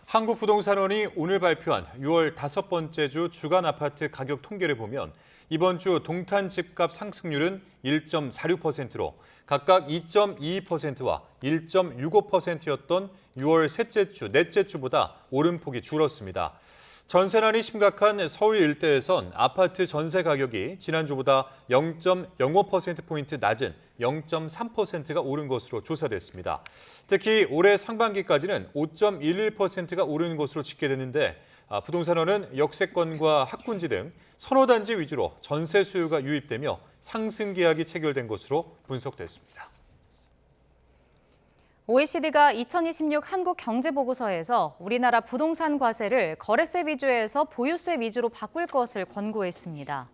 한국부동산원이 오늘 발표한 6월 5번째 주 주간 아파트 가격 통계를 보면 이번 주 동탄 집값 상승률은 1.46%로 각각 2.22%와 1.65%였던 6월 셋째 주, 넷째 주보다 오름폭이 줄었습니다. 전세난이 심각한 서울 일대에선 아파트 전세 가격이 지난주보다 0.05%포인트 낮은 0.3%가 오른 것으로 조사됐습니다. 특히 올해 상반기까지는 5.11%가 오른 것으로 집계됐는데 부동산원은 역세권과 학군지 등 선호단지 위주로 전세 수요가 유입되며 상승 계약이 체결된 것으로 분석됐습니다. OECD가 2026 한국경제보고서에서 우리나라 부동산 과세를 거래세 위주에서 보유세 위주로 바꿀 것을 권고했습니다.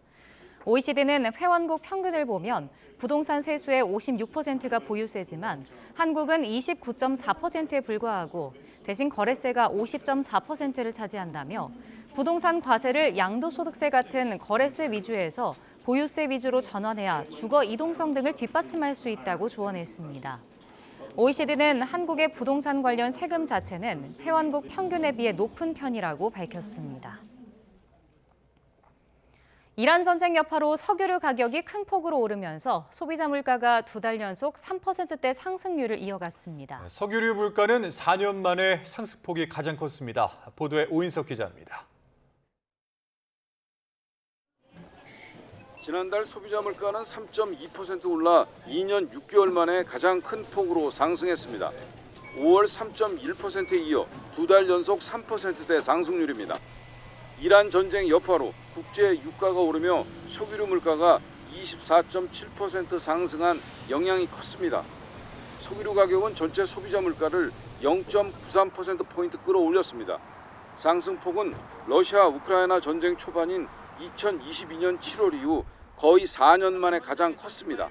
OECD는 회원국 평균을 보면 부동산 세수의 56%가 보유세지만 한국은 29.4%에 불과하고 대신 거래세가 50.4%를 차지한다며 부동산 과세를 양도소득세 같은 거래세 위주에서 보유세 위주로 전환해야 주거 이동성 등을 뒷받침할 수 있다고 조언했습니다. OECD는 한국의 부동산 관련 세금 자체는 회원국 평균에 비해 높은 편이라고 밝혔습니다. 이란 전쟁 여파로 석유류 가격이 큰 폭으로 오르면서 소비자 물가가 2달 연속 3%대 상승률을 이어갔습니다. 석유류 물가는 4년 만에 상승폭이 가장 컸습니다. 보도에 오인석 기자입니다. 지난달 소비자 물가는 3.2% 올라 2년 6개월 만에 가장 큰 폭으로 상승했습니다. 5월 3.1%에 이어 2달 연속 3%대 상승률입니다. 이란 전쟁 여파로 국제 유가가 오르며 석유류 물가가 24.7% 상승한 영향이 컸습니다. 석유류 가격은 전체 소비자 물가를 0.93%포인트 끌어올렸습니다. 상승폭은 러시아 우크라이나 전쟁 초반인 2022년 7월 이후 거의 4년 만에 가장 컸습니다.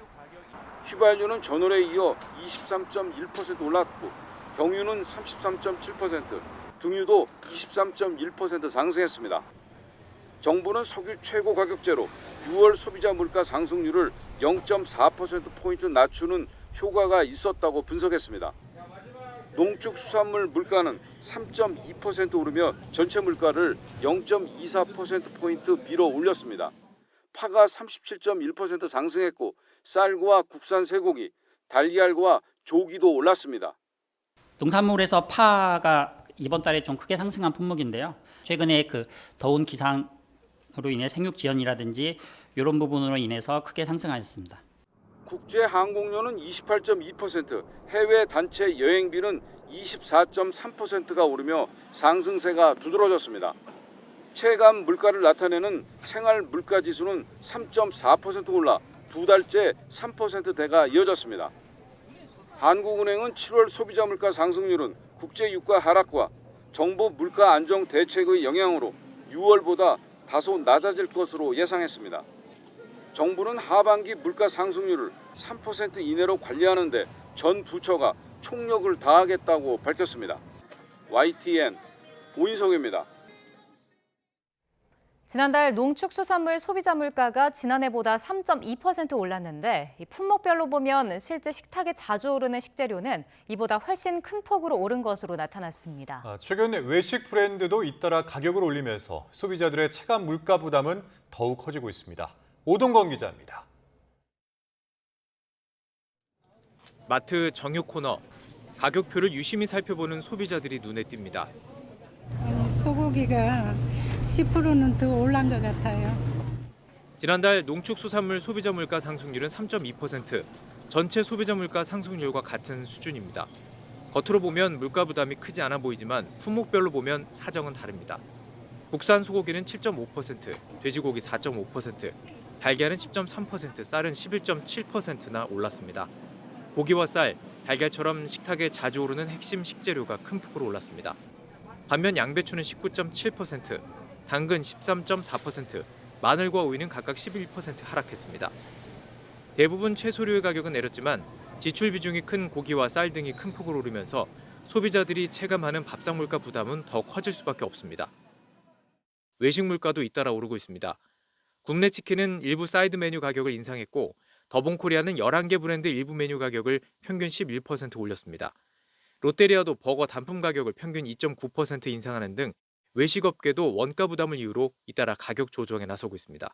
휘발유는 전월에 이어 23.1% 올랐고 경유는 33.7%, 등유도 23.1% 상승했습니다. 정부는 석유 최고 가격제로 6월 소비자 물가 상승률을 0.4%포인트 낮추는 효과가 있었다고 분석했습니다. 농축수산물 물가는 3.2% 오르며 전체 물가를 0.24%포인트 밀어 올렸습니다. 파가 37.1% 상승했고 쌀과 국산 쇠고기, 달걀과 조기도 올랐습니다. 농산물에서 파가 이번 달에 좀 크게 상승한 품목인데요. 최근에 더운 기상으로 인해 생육 지연이라든지 이런 부분으로 인해서 크게 상승하였습니다. 국제 항공료는 28.2%, 해외 단체 여행비는 24.3%가 오르며 상승세가 두드러졌습니다. 체감 물가를 나타내는 생활 물가 지수는 3.4% 올라 2달째 3%대가 이어졌습니다. 한국은행은 7월 소비자 물가 상승률은 국제 유가 하락과 정부 물가 안정 대책의 영향으로 6월보다 다소 낮아질 것으로 예상했습니다. 정부는 하반기 물가 상승률을 3% 이내로 관리하는 데 전 부처가 총력을 다하겠다고 밝혔습니다. YTN 오인석입니다. 지난달 농축수산물 소비자 물가가 지난해보다 3.2% 올랐는데 품목별로 보면 실제 식탁에 자주 오르는 식재료는 이보다 훨씬 큰 폭으로 오른 것으로 나타났습니다. 최근 외식 브랜드도 잇따라 가격을 올리면서 소비자들의 체감 물가 부담은 더욱 커지고 있습니다. 오동건 기자입니다. 마트 정육 코너. 가격표를 유심히 살펴보는 소비자들이 눈에 띕니다. 소고기가 10%는 더 올란 것 같아요. 지난달 농축수산물 소비자 물가 상승률은 3.2%, 전체 소비자 물가 상승률과 같은 수준입니다. 겉으로 보면 물가 부담이 크지 않아 보이지만 품목별로 보면 사정은 다릅니다. 국산 소고기는 7.5%, 돼지고기 4.5%, 달걀은 10.3%, 쌀은 11.7%나 올랐습니다. 고기와 쌀, 달걀처럼 식탁에 자주 오르는 핵심 식재료가 큰 폭으로 올랐습니다. 반면 양배추는 19.7%, 당근 13.4%, 마늘과 오이는 각각 11% 하락했습니다. 대부분 채소류의 가격은 내렸지만 지출 비중이 큰 고기와 쌀 등이 큰 폭으로 오르면서 소비자들이 체감하는 밥상 물가 부담은 더 커질 수밖에 없습니다. 외식 물가도 잇따라 오르고 있습니다. 국내 치킨은 일부 사이드 메뉴 가격을 인상했고 더본코리아는 11개 브랜드 일부 메뉴 가격을 평균 11% 올렸습니다. 롯데리아도 버거 단품 가격을 평균 2.9% 인상하는 등 외식업계도 원가 부담을 이유로 잇따라 가격 조정에 나서고 있습니다.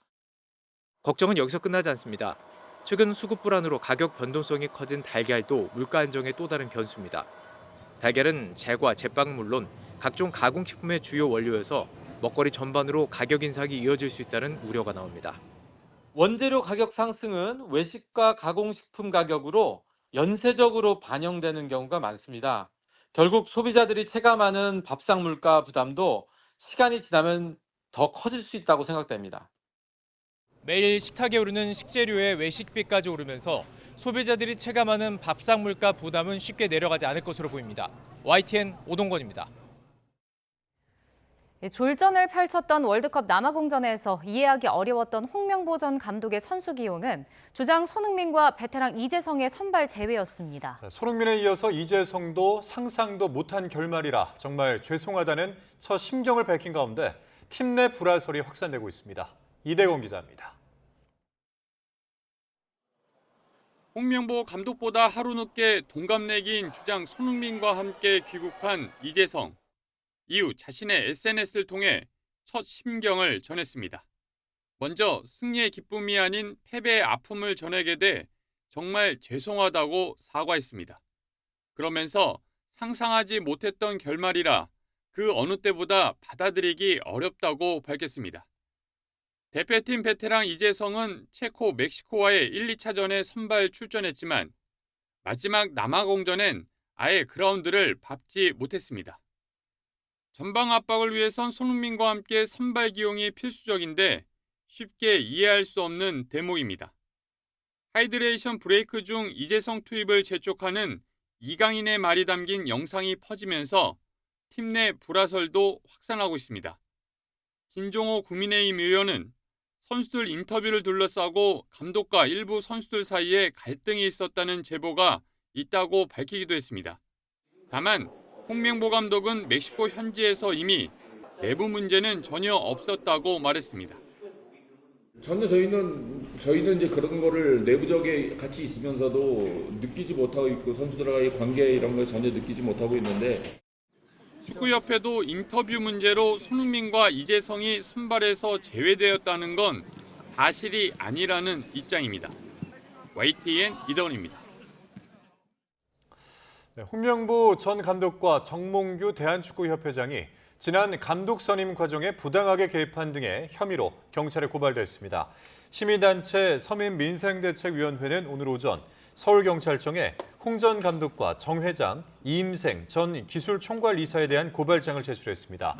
걱정은 여기서 끝나지 않습니다. 최근 수급 불안으로 가격 변동성이 커진 달걀도 물가 안정의 또 다른 변수입니다. 달걀은 제과, 제빵은 물론 각종 가공식품의 주요 원료여서 먹거리 전반으로 가격 인상이 이어질 수 있다는 우려가 나옵니다. 원재료 가격 상승은 외식과 가공식품 가격으로 연쇄적으로 반영되는 경우가 많습니다. 결국 소비자들이 체감하는 밥상 물가 부담도 시간이 지나면 더 커질 수 있다고 생각됩니다. 매일 식탁에 오르는 식재료의 외식비까지 오르면서 소비자들이 체감하는 밥상 물가 부담은 쉽게 내려가지 않을 것으로 보입니다. YTN 오동건입니다. 졸전을 펼쳤던 월드컵 남아공전에서 이해하기 어려웠던 홍명보 전 감독의 선수 기용은 주장 손흥민과 베테랑 이재성의 선발 제외였습니다. 손흥민에 이어서 이재성도 상상도 못한 결말이라 정말 죄송하다는 첫 심경을 밝힌 가운데 팀 내 불화설이 확산되고 있습니다. 이대건 기자입니다. 홍명보 감독보다 하루 늦게 동갑내기인 주장 손흥민과 함께 귀국한 이재성. 이후 자신의 SNS를 통해 첫 심경을 전했습니다. 먼저 승리의 기쁨이 아닌 패배의 아픔을 전하게 돼 정말 죄송하다고 사과했습니다. 그러면서 상상하지 못했던 결말이라 그 어느 때보다 받아들이기 어렵다고 밝혔습니다. 대표팀 베테랑 이재성은 체코 멕시코와의 1, 2차전에 선발 출전했지만 마지막 남아공전엔 아예 그라운드를 밟지 못했습니다. 전방 압박을 위해선 손흥민과 함께 선발 기용이 필수적인데 쉽게 이해할 수 없는 대목입니다. 하이드레이션 브레이크 중 이재성 투입을 재촉하는 이강인의 말이 담긴 영상이 퍼지면서 팀 내 불화설도 확산하고 있습니다. 진종호 국민의힘 의원은 선수들 인터뷰를 둘러싸고 감독과 일부 선수들 사이에 갈등이 있었다는 제보가 있다고 밝히기도 했습니다. 다만 홍명보 감독은 멕시코 현지에서 이미 내부 문제는 전혀 없었다고 말했습니다. 전혀 저희는 이제 그런 거를 내부적에 같이 있으면서도 느끼지 못하고 있고 선수들과의 관계 이런 걸 전혀 느끼지 못하고 있는데 축구협회도 인터뷰 문제로 손흥민과 이재성이 선발에서 제외되었다는 건 사실이 아니라는 입장입니다. YTN 이더원입니다. 네, 홍명보 전 감독과 정몽규 대한축구협회장이 지난 감독 선임 과정에 부당하게 개입한 등의 혐의로 경찰에 고발됐습니다. 시민단체 서민민생대책위원회는 오늘 오전 서울경찰청에 홍 전 감독과 정 회장, 이임생 전 기술총괄이사에 대한 고발장을 제출했습니다.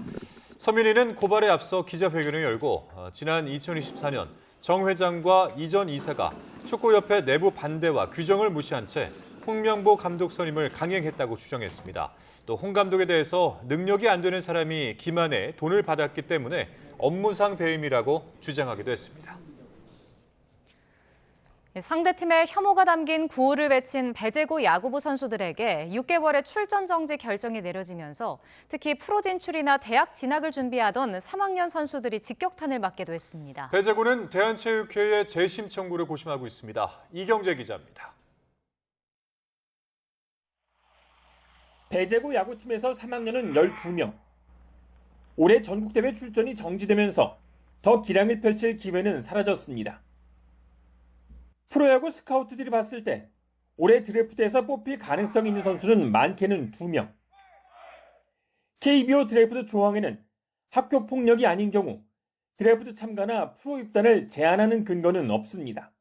서민위는 고발에 앞서 기자회견을 열고 지난 2024년 정 회장과 이 전 이사가 축구협회 내부 반대와 규정을 무시한 채 홍명보 감독 선임을 강행했다고 주장했습니다. 또 홍 감독에 대해서 능력이 안 되는 사람이 기만해 돈을 받았기 때문에 업무상 배임이라고 주장하기도 했습니다. 상대팀의 혐오가 담긴 구호를 외친 배제고 야구부 선수들에게 6개월의 출전 정지 결정이 내려지면서 특히 프로 진출이나 대학 진학을 준비하던 3학년 선수들이 직격탄을 맞기도 했습니다. 배제고는 대한체육회의 재심 청구를 고심하고 있습니다. 이경재 기자입니다. 배제고 야구팀에서 3학년은 12명. 올해 전국대회 출전이 정지되면서 더 기량을 펼칠 기회는 사라졌습니다. 프로야구 스카우트들이 봤을 때 올해 드래프트에서 뽑힐 가능성이 있는 선수는 많게는 2명. KBO 드래프트 조항에는 학교 폭력이 아닌 경우 드래프트 참가나 프로 입단을 제한하는 근거는 없습니다.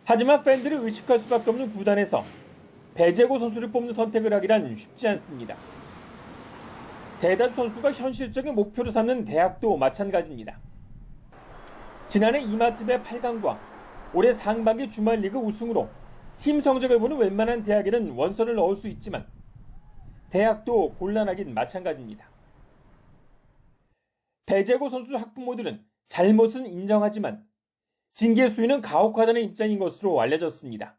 하지만 팬들을 의식할 수밖에 없는 구단에서 배제고 선수를 뽑는 선택을 하기란 쉽지 않습니다. 대다수 선수가 현실적인 목표로 삼는 대학도 마찬가지입니다. 지난해 이마트배 8강과 올해 상반기 주말 리그 우승으로 팀 성적을 보는 웬만한 대학에는 원서를 넣을 수 있지만 대학도 곤란하긴 마찬가지입니다. 배제고 선수 학부모들은 잘못은 인정하지만 징계 수위는 가혹하다는 입장인 것으로 알려졌습니다.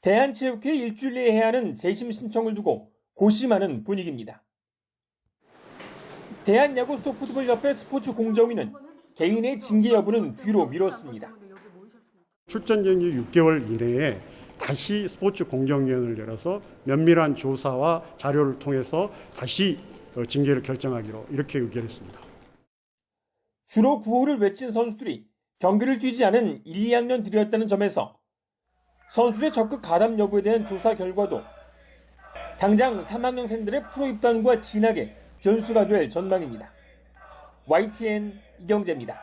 대한체육회에 일주일 내에 해야 하는 재심 신청을 두고 고심하는 분위기입니다. 대한야구스토풋볼협회 스포츠 공정위는 개인의 징계 여부는 뒤로 미뤘습니다. 출전 정지 6개월 이내에 다시 스포츠 공정위원회를 열어서 면밀한 조사와 자료를 통해서 다시 징계를 결정하기로 이렇게 의결했습니다. 주로 구호를 외친 선수들이 경기를 뛰지 않은 1, 2학년들이었다는 점에서 선수의 적극 가담 여부에 대한 조사 결과도 당장 3학년생들의 프로 입단과 진학에 변수가 될 전망입니다. YTN 이경재입니다.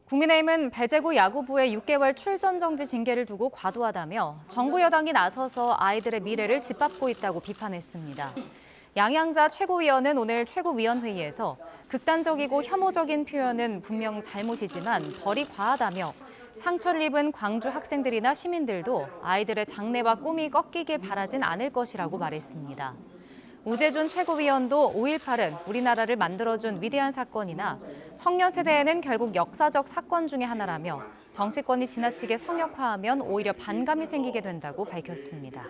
국민의힘은 배제고 야구부의 6개월 출전 정지 징계를 두고 과도하다며 정부 여당이 나서서 아이들의 미래를 짓밟고 있다고 비판했습니다. 양양자 최고위원은 오늘 최고위원회의에서 극단적이고 혐오적인 표현은 분명 잘못이지만 벌이 과하다며 상처를 입은 광주 학생들이나 시민들도 아이들의 장래와 꿈이 꺾이길 바라진 않을 것이라고 말했습니다. 우재준 최고위원도 5.18은 우리나라를 만들어준 위대한 사건이나 청년 세대에는 결국 역사적 사건 중에 하나라며 정치권이 지나치게 성역화하면 오히려 반감이 생기게 된다고 밝혔습니다.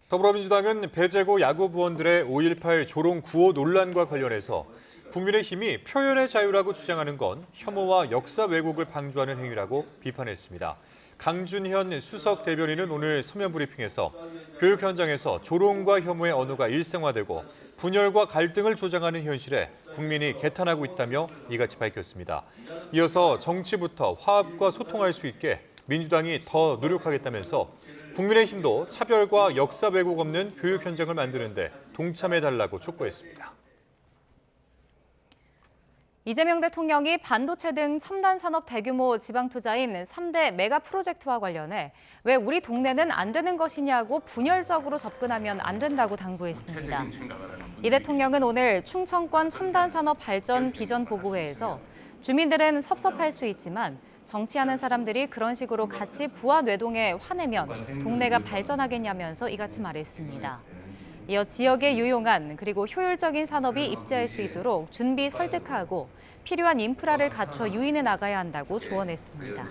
더불어민주당은 배제고 야구 부원들의 5.18 조롱 구호 논란과 관련해서 국민의힘이 표현의 자유라고 주장하는 건 혐오와 역사 왜곡을 방조하는 행위라고 비판했습니다. 강준현 수석 대변인은 오늘 서면 브리핑에서 교육 현장에서 조롱과 혐오의 언어가 일상화되고 분열과 갈등을 조장하는 현실에 국민이 개탄하고 있다며 이같이 밝혔습니다. 이어서 정치부터 화합과 소통할 수 있게 민주당이 더 노력하겠다면서 국민의힘도 차별과 역사 왜곡 없는 교육 현장을 만드는 데 동참해달라고 촉구했습니다. 이재명 대통령이 반도체 등 첨단 산업 대규모 지방 투자인 3대 메가 프로젝트와 관련해 왜 우리 동네는 안 되는 것이냐고 분열적으로 접근하면 안 된다고 당부했습니다. 이 대통령은 오늘 충청권 첨단 산업 발전 비전 보고회에서 주민들은 섭섭할 수 있지만 정치하는 사람들이 그런 식으로 같이 부와 뇌동에 화내면 동네가 발전하겠냐면서 이같이 말했습니다. 이어 지역에 유용한 그리고 효율적인 산업이 입지할 수 있도록 준비 설득하고 필요한 인프라를 갖춰 유인해 나가야 한다고 조언했습니다.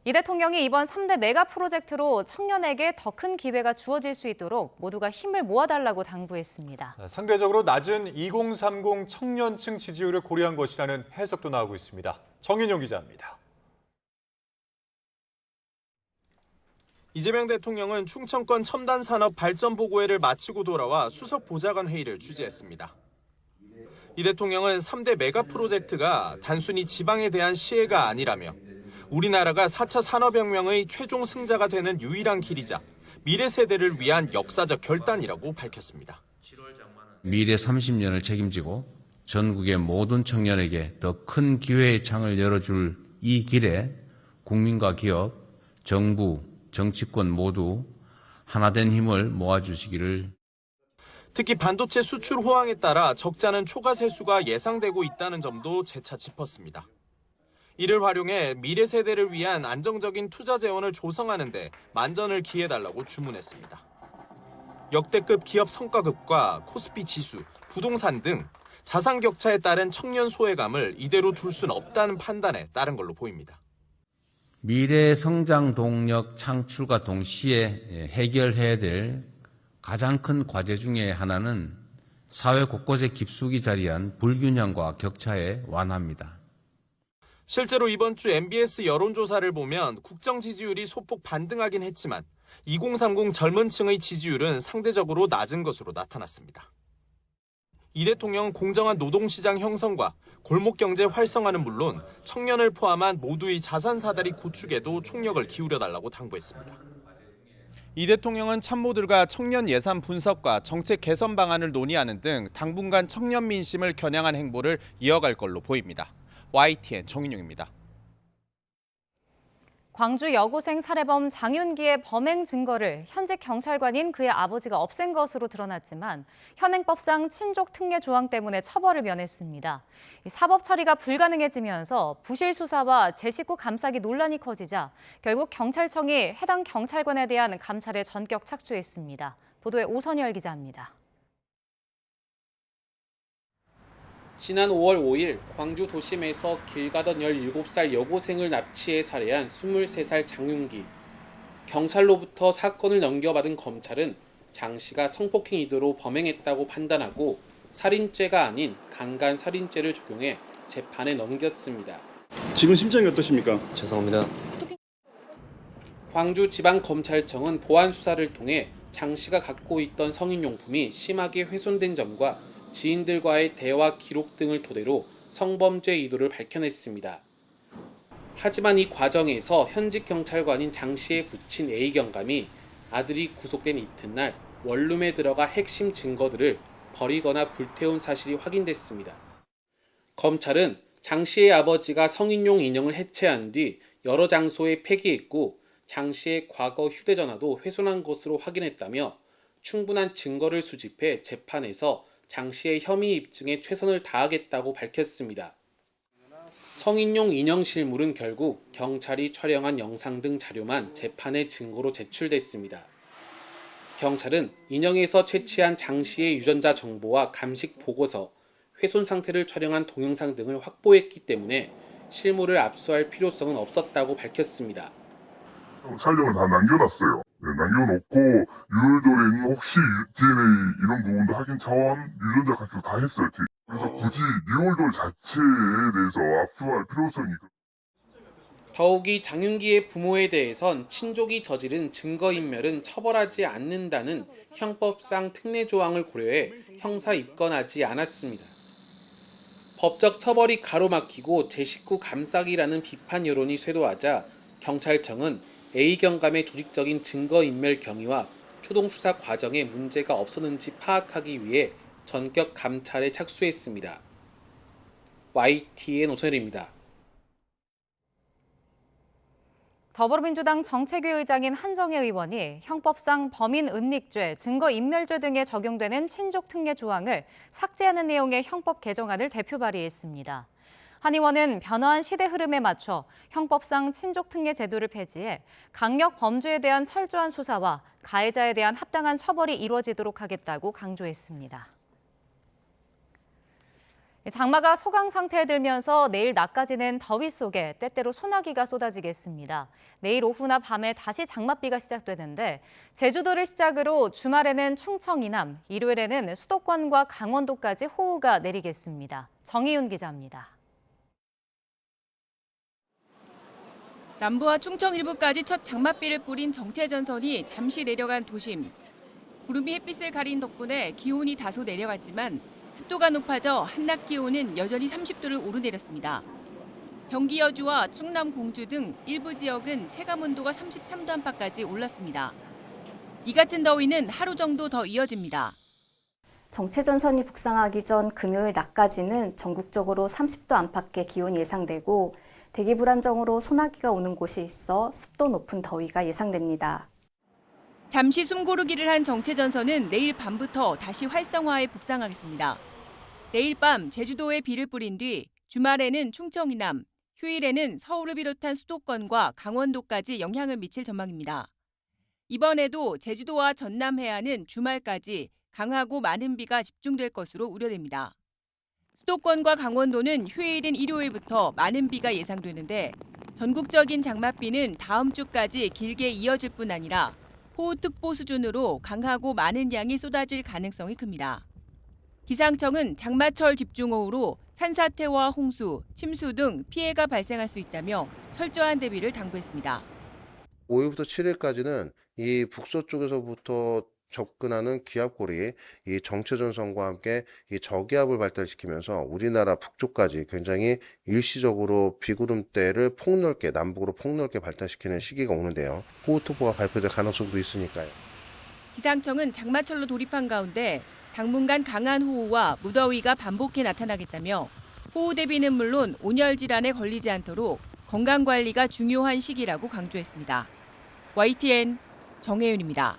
이 대통령이 이번 3대 메가 프로젝트로 청년에게 더 큰 기회가 주어질 수 있도록 모두가 힘을 모아달라고 당부했습니다. 상대적으로 낮은 2030 청년층 지지율을 고려한 것이라는 해석도 나오고 있습니다. 정인용 기자입니다. 이재명 대통령은 충청권 첨단 산업 발전 보고회를 마치고 돌아와 수석 보좌관 회의를 주재했습니다. 이 대통령은 3대 메가 프로젝트가 단순히 지방에 대한 시혜가 아니라며 우리나라가 4차 산업혁명의 최종 승자가 되는 유일한 길이자 미래 세대를 위한 역사적 결단이라고 밝혔습니다. 미래 30년을 책임지고 전국의 모든 청년에게 더 큰 기회의 창을 열어줄 이 길에 국민과 기업, 정부, 정치권 모두 하나된 힘을 모아주시기를. 특히 반도체 수출 호황에 따라 적자는 초과 세수가 예상되고 있다는 점도 재차 짚었습니다. 이를 활용해 미래 세대를 위한 안정적인 투자 재원을 조성하는 데 만전을 기해달라고 주문했습니다. 역대급 기업 성과급과 코스피 지수, 부동산 등 자산 격차에 따른 청년 소외감을 이대로 둘 수는 없다는 판단에 따른 걸로 보입니다. 미래 성장 동력 창출과 동시에 해결해야 될 가장 큰 과제 중에 하나는 사회 곳곳에 깊숙이 자리한 불균형과 격차의 완화입니다. 실제로 이번 주 MBS 여론조사를 보면 국정 지지율이 소폭 반등하긴 했지만 2030 젊은 층의 지지율은 상대적으로 낮은 것으로 나타났습니다. 이 대통령은 공정한 노동시장 형성과 골목경제 활성화는 물론 청년을 포함한 모두의 자산 사다리 구축에도 총력을 기울여달라고 당부했습니다. 이 대통령은 참모들과 청년 예산 분석과 정책 개선 방안을 논의하는 등 당분간 청년 민심을 겨냥한 행보를 이어갈 걸로 보입니다. YTN 정인용입니다. 광주 여고생 살해범 장윤기의 범행 증거를 현직 경찰관인 그의 아버지가 없앤 것으로 드러났지만 현행법상 친족 특례 조항 때문에 처벌을 면했습니다. 사법 처리가 불가능해지면서 부실 수사와 제 식구 감싸기 논란이 커지자 결국 경찰청이 해당 경찰관에 대한 감찰에 전격 착수했습니다. 보도에 오선열 기자입니다. 지난 5월 5일 광주 도심에서 길 가던 17살 여고생을 납치해 살해한 23살 장윤기. 경찰로부터 사건을 넘겨받은 검찰은 장 씨가 성폭행 의도로 범행했다고 판단하고 살인죄가 아닌 강간살인죄를 적용해 재판에 넘겼습니다. 지금 심정이 어떠십니까? 죄송합니다. 광주지방검찰청은 보안 수사를 통해 장 씨가 갖고 있던 성인용품이 심하게 훼손된 점과 지인들과의 대화 기록 등을 토대로 성범죄 의도를 밝혀냈습니다. 하지만 이 과정에서 현직 경찰관인 장 씨의 부친 A 경감이 아들이 구속된 이튿날 원룸에 들어가 핵심 증거들을 버리거나 불태운 사실이 확인됐습니다. 검찰은 장 씨의 아버지가 성인용 인형을 해체한 뒤 여러 장소에 폐기했고 장 씨의 과거 휴대전화도 훼손한 것으로 확인했다며 충분한 증거를 수집해 재판에서 장 씨의 혐의 입증에 최선을 다하겠다고 밝혔습니다. 성인용 인형 실물은 결국 경찰이 촬영한 영상 등 자료만 재판의 증거로 제출됐습니다. 경찰은 인형에서 채취한 장 씨의 유전자 정보와 감식 보고서, 훼손 상태를 촬영한 동영상 등을 확보했기 때문에 실물을 압수할 필요성은 없었다고 밝혔습니다. 촬영을 다 남겨놨어요. 네, 남겨놓고 유혈돌에 있는 혹시 DNA 이런 부분도 확인 차원 유전자 가지고 다 했어요. 그래서 굳이 유혈돌 자체에 대해서 압수할 필요성이 더욱이 장윤기의 부모에 대해선 친족이 저지른 증거인멸은 처벌하지 않는다는 형법상 특례 조항을 고려해 형사 입건하지 않았습니다. 법적 처벌이 가로막히고 제 식구 감싸기라는 비판 여론이 쇄도하자 경찰청은 A 경감의 조직적인 증거인멸 경위와 초동수사 과정에 문제가 없었는지 파악하기 위해 전격 감찰에 착수했습니다. YTN 오선일입니다. 더불어민주당 정책위 의장인 한정혜 의원이 형법상 범인 은닉죄, 증거인멸죄 등에 적용되는 친족특례 조항을 삭제하는 내용의 형법 개정안을 대표 발의했습니다. 한 의원은 변화한 시대 흐름에 맞춰 형법상 친족특례 제도를 폐지해 강력 범죄에 대한 철저한 수사와 가해자에 대한 합당한 처벌이 이루어지도록 하겠다고 강조했습니다. 장마가 소강 상태에 들면서 내일 낮까지는 더위 속에 때때로 소나기가 쏟아지겠습니다. 내일 오후나 밤에 다시 장맛비가 시작되는데 제주도를 시작으로 주말에는 충청 이남, 일요일에는 수도권과 강원도까지 호우가 내리겠습니다. 정희윤 기자입니다. 남부와 충청 일부까지 첫 장맛비를 뿌린 정체전선이 잠시 내려간 도심. 구름이 햇빛을 가린 덕분에 기온이 다소 내려갔지만 습도가 높아져 한낮 기온은 여전히 30도를 오르내렸습니다. 경기 여주와 충남 공주 등 일부 지역은 체감 온도가 33도 안팎까지 올랐습니다. 이 같은 더위는 하루 정도 더 이어집니다. 정체전선이 북상하기 전 금요일 낮까지는 전국적으로 30도 안팎의 기온이 예상되고 대기 불안정으로 소나기가 오는 곳이 있어 습도 높은 더위가 예상됩니다. 잠시 숨고르기를 한 정체전선은 내일 밤부터 다시 활성화해 북상하겠습니다. 내일 밤 제주도에 비를 뿌린 뒤 주말에는 충청 이남, 휴일에는 서울을 비롯한 수도권과 강원도까지 영향을 미칠 전망입니다. 이번에도 제주도와 전남 해안은 주말까지 강하고 많은 비가 집중될 것으로 우려됩니다. 수도권과 강원도는 휴일인 일요일부터 많은 비가 예상되는데 전국적인 장맛비는 다음 주까지 길게 이어질 뿐 아니라 호우특보 수준으로 강하고 많은 양이 쏟아질 가능성이 큽니다. 기상청은 장마철 집중호우로 산사태와 홍수, 침수 등 피해가 발생할 수 있다며 철저한 대비를 당부했습니다. 5일부터 7일까지는 이 북서쪽에서부터 접근하는 기압골이 이 정체전선과 함께 이 저기압을 발달시키면서 우리나라 북쪽까지 굉장히 일시적으로 비구름대를 폭넓게 남북으로 폭넓게 발달시키는 시기가 오는데요. 호우특보가 발표될 가능성도 있으니까요. 기상청은 장마철로 돌입한 가운데 당분간 강한 호우와 무더위가 반복해 나타나겠다며 호우 대비는 물론 온열 질환에 걸리지 않도록 건강관리가 중요한 시기라고 강조했습니다. YTN 정혜윤입니다.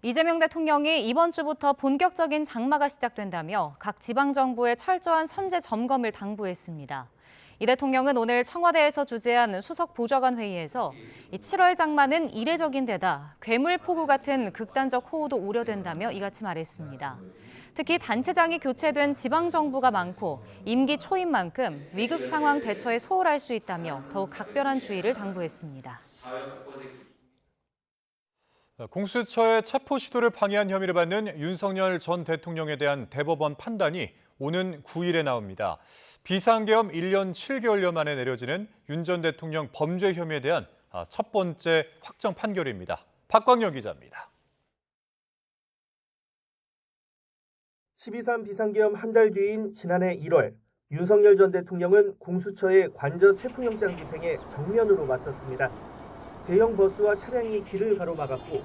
이재명 대통령이 이번 주부터 본격적인 장마가 시작된다며 각 지방정부에 철저한 선제 점검을 당부했습니다. 이 대통령은 오늘 청와대에서 주재한 수석 보좌관 회의에서 7월 장마는 이례적인 데다 괴물폭우 같은 극단적 호우도 우려된다며 이같이 말했습니다. 특히 단체장이 교체된 지방정부가 많고 임기 초인 만큼 위급 상황 대처에 소홀할 수 있다며 더욱 각별한 주의를 당부했습니다. 공수처의 체포 시도를 방해한 혐의를 받는 윤석열 전 대통령에 대한 대법원 판단이 오는 9일에 나옵니다. 비상계엄 1년 7개월여 만에 내려지는 윤 전 대통령 범죄 혐의에 대한 첫 번째 확정 판결입니다. 박광영 기자입니다. 12.3 비상계엄 한 달 뒤인 지난해 1월 윤석열 전 대통령은 공수처의 관저 체포영장 집행에 정면으로 맞섰습니다. 대형 버스와 차량이 길을 가로막았고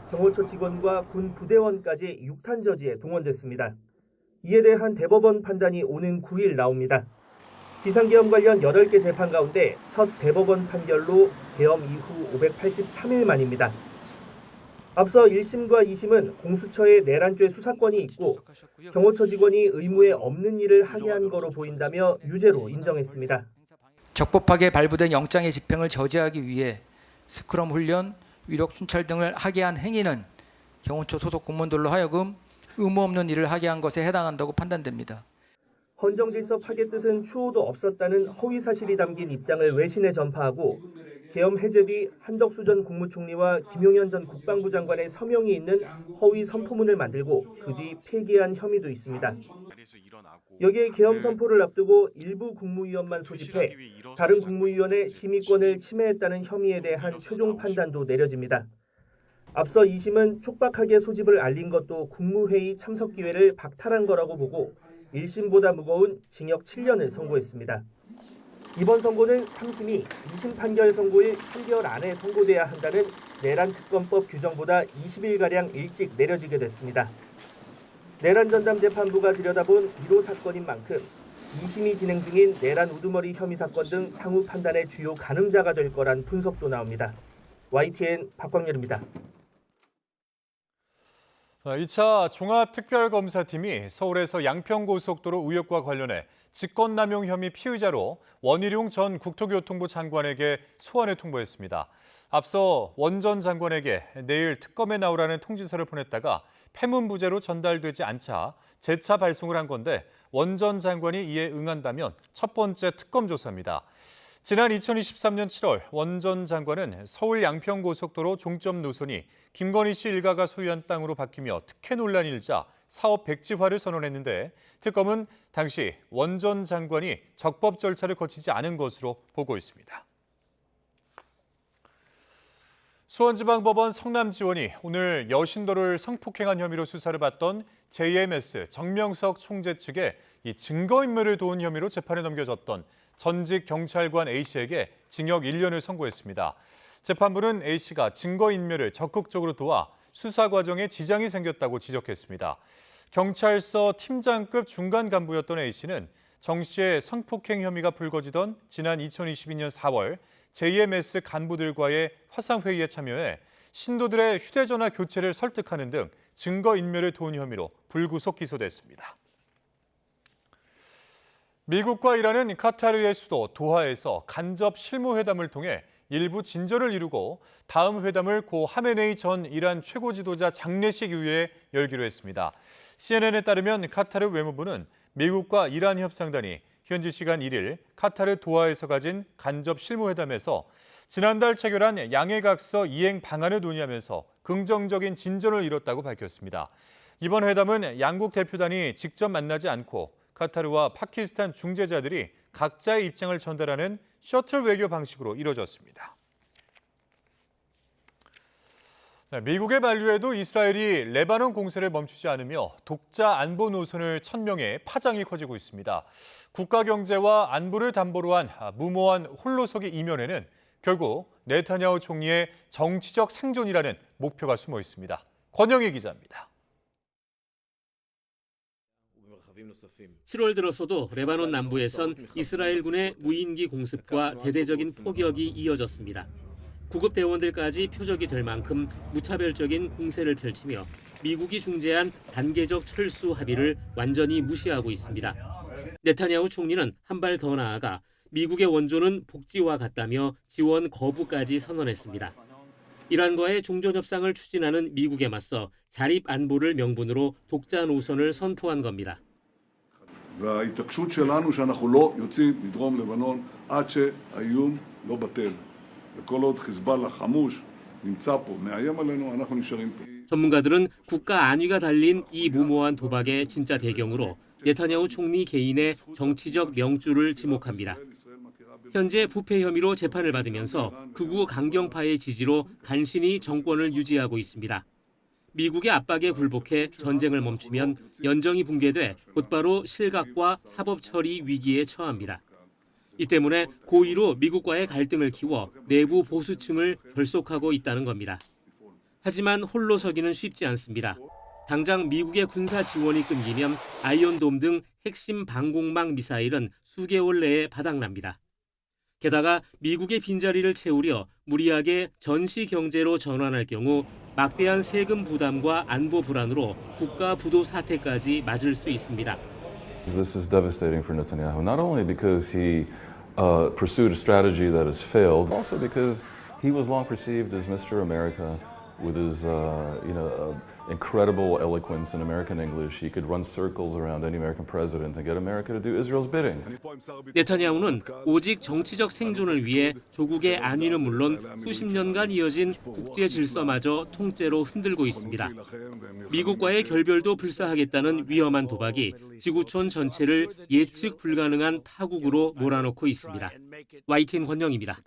경호처 직원과 군 부대원까지 육탄 저지에 동원됐습니다. 이에 대한 대법원 판단이 오는 9일 나옵니다. 비상계엄 관련 8개 재판 가운데 첫 대법원 판결로 계엄 이후 583일 만입니다. 앞서 1심과 2심은 공수처의 내란죄 수사권이 있고 경호처 직원이 의무에 없는 일을 하게 한 거로 보인다며 유죄로 인정했습니다. 적법하게 발부된 영장의 집행을 저지하기 위해 스크럼 훈련, 위력 순찰 등을 하게 한 행위는 경호처 소속 공무원들로 하여금 의무 없는 일을 하게 한 것에 해당한다고 판단됩니다. 헌정질서 파괴 뜻은 추호도 없었다는 허위 사실이 담긴 입장을 외신에 전파하고 계엄 해제 뒤 한덕수 전 국무총리와 김용현 전 국방부 장관의 서명이 있는 허위 선포문을 만들고 그 뒤 폐기한 혐의도 있습니다. 여기에 계엄 선포를 앞두고 일부 국무위원만 소집해 다른 국무위원의 심의권을 침해했다는 혐의에 대한 최종 판단도 내려집니다. 앞서 2심은 촉박하게 소집을 알린 것도 국무회의 참석 기회를 박탈한 거라고 보고 1심보다 무거운 징역 7년을 선고했습니다. 이번 선고는 3심이 2심 판결 선고일 3개월 안에 선고돼야 한다는 내란 특검법 규정보다 20일가량 일찍 내려지게 됐습니다. 내란 전담 재판부가 들여다본 1호 사건인 만큼 2심이 진행 중인 내란 우두머리 혐의 사건 등 향후 판단의 주요 가늠자가 될 거란 분석도 나옵니다. YTN 박광렬입니다. 2차 종합특별검사팀이 서울에서 양평고속도로 의혹과 관련해 직권남용 혐의 피의자로 원희룡 전 국토교통부 장관에게 소환을 통보했습니다. 앞서 원 전 장관에게 내일 특검에 나오라는 통지서를 보냈다가 패문부제로 전달되지 않자 재차 발송을 한 건데 원 전 장관이 이에 응한다면 첫 번째 특검 조사입니다. 지난 2023년 7월 원 전 장관은 서울 양평고속도로 종점 노선이 김건희 씨 일가가 소유한 땅으로 바뀌며 특혜 논란이 일자 사업 백지화를 선언했는데 특검은 당시 원 전 장관이 적법 절차를 거치지 않은 것으로 보고 있습니다. 수원지방법원 성남지원이 오늘 여신도를 성폭행한 혐의로 수사를 받던 JMS 정명석 총재 측에 이 증거인멸을 도운 혐의로 재판에 넘겨졌던 전직 경찰관 A씨에게 징역 1년을 선고했습니다. 재판부는 A씨가 증거인멸을 적극적으로 도와 수사 과정에 지장이 생겼다고 지적했습니다. 경찰서 팀장급 중간 간부였던 A씨는 정 씨의 성폭행 혐의가 불거지던 지난 2022년 4월 JMS 간부들과의 화상회의에 참여해 신도들의 휴대전화 교체를 설득하는 등 증거인멸을 도운 혐의로 불구속 기소됐습니다. 미국과 이란은 카타르의 수도 도하에서 간접 실무회담을 통해 일부 진전을 이루고 다음 회담을 고 하메네이 전 이란 최고 지도자 장례식 이후에 열기로 했습니다. CNN에 따르면 카타르 외무부는 미국과 이란 협상단이 현지 시간 1일 카타르 도하에서 가진 간접 실무회담에서 지난달 체결한 양해각서 이행 방안을 논의하면서 긍정적인 진전을 이뤘다고 밝혔습니다. 이번 회담은 양국 대표단이 직접 만나지 않고 카타르와 파키스탄 중재자들이 각자의 입장을 전달하는 셔틀 외교 방식으로 이뤄졌습니다. 미국의 만류에도 이스라엘이 레바논 공세를 멈추지 않으며 독자 안보 노선을 천명해 파장이 커지고 있습니다. 국가 경제와 안보를 담보로 한 무모한 홀로서기 이면에는 결국 네타냐후 총리의 정치적 생존이라는 목표가 숨어 있습니다. 권영희 기자입니다. 7월 들어서도 레바논 남부에선 이스라엘군의 무인기 공습과 대대적인 포격이 이어졌습니다. 구급 대원들까지 표적이 될 만큼 무차별적인 공세를 펼치며 미국이 중재한 단계적 철수 합의를 완전히 무시하고 있습니다. 네타냐후 총리는 한 발 더 나아가 미국의 원조는 복지와 같다며 지원 거부까지 선언했습니다. 이란과의 종전 협상을 추진하는 미국에 맞서 자립 안보를 명분으로 독자 노선을 선포한 겁니다. וההתעקשות שלנו שאנחנו לא יוצאים מדרום לבנון עד שהאיום לא בטל. וכל עוד חיזבאללה חמוש נמצא פה, מאיים עלינו, אנחנו נשארים פה. 전문가들은 국가 안위가 달린 이 무모한 도박의 진짜 배경으로 네타냐후 총리 개인의 정치적 명주를 지목합니다. 현재 부패 혐의로 재판을 받으면서 극우 강경파의 지지로 간신히 정권을 유지하고 있습니다. 미국의 압박에 굴복해 전쟁을 멈추면 연정이 붕괴돼 곧바로 실각과 사법 처리 위기에 처합니다. 이 때문에 고의로 미국과의 갈등을 키워 내부 보수층을 결속하고 있다는 겁니다. 하지만 홀로 서기는 쉽지 않습니다. 당장 미국의 군사 지원이 끊기면 아이언돔 등 핵심 방공망 미사일은 수개월 내에 바닥납니다. 게다가 미국의 빈자리를 채우려 무리하게 전시 경제로 전환할 경우 막대한 세금 부담과 안보 불안으로 국가 부도 사태까지 맞을 수 있습니다. This is devastating for Netanyahu, not only because he pursued a strategy that has failed, also because he was long perceived as Mr. America, with his incredible eloquence in American English, he could run circles around any American president and get America to do Israel's bidding. 네타냐후는 오직 정치적 생존을 위해 조국의 안위는 물론 수십 년간 이어진 국제 질서마저 통째로 흔들고 있습니다. 미국과의 결별도 불사하겠다는 위험한 도박이 지구촌 전체를 예측 불가능한 파국으로 몰아넣고 있습니다. YTN 권영입니다.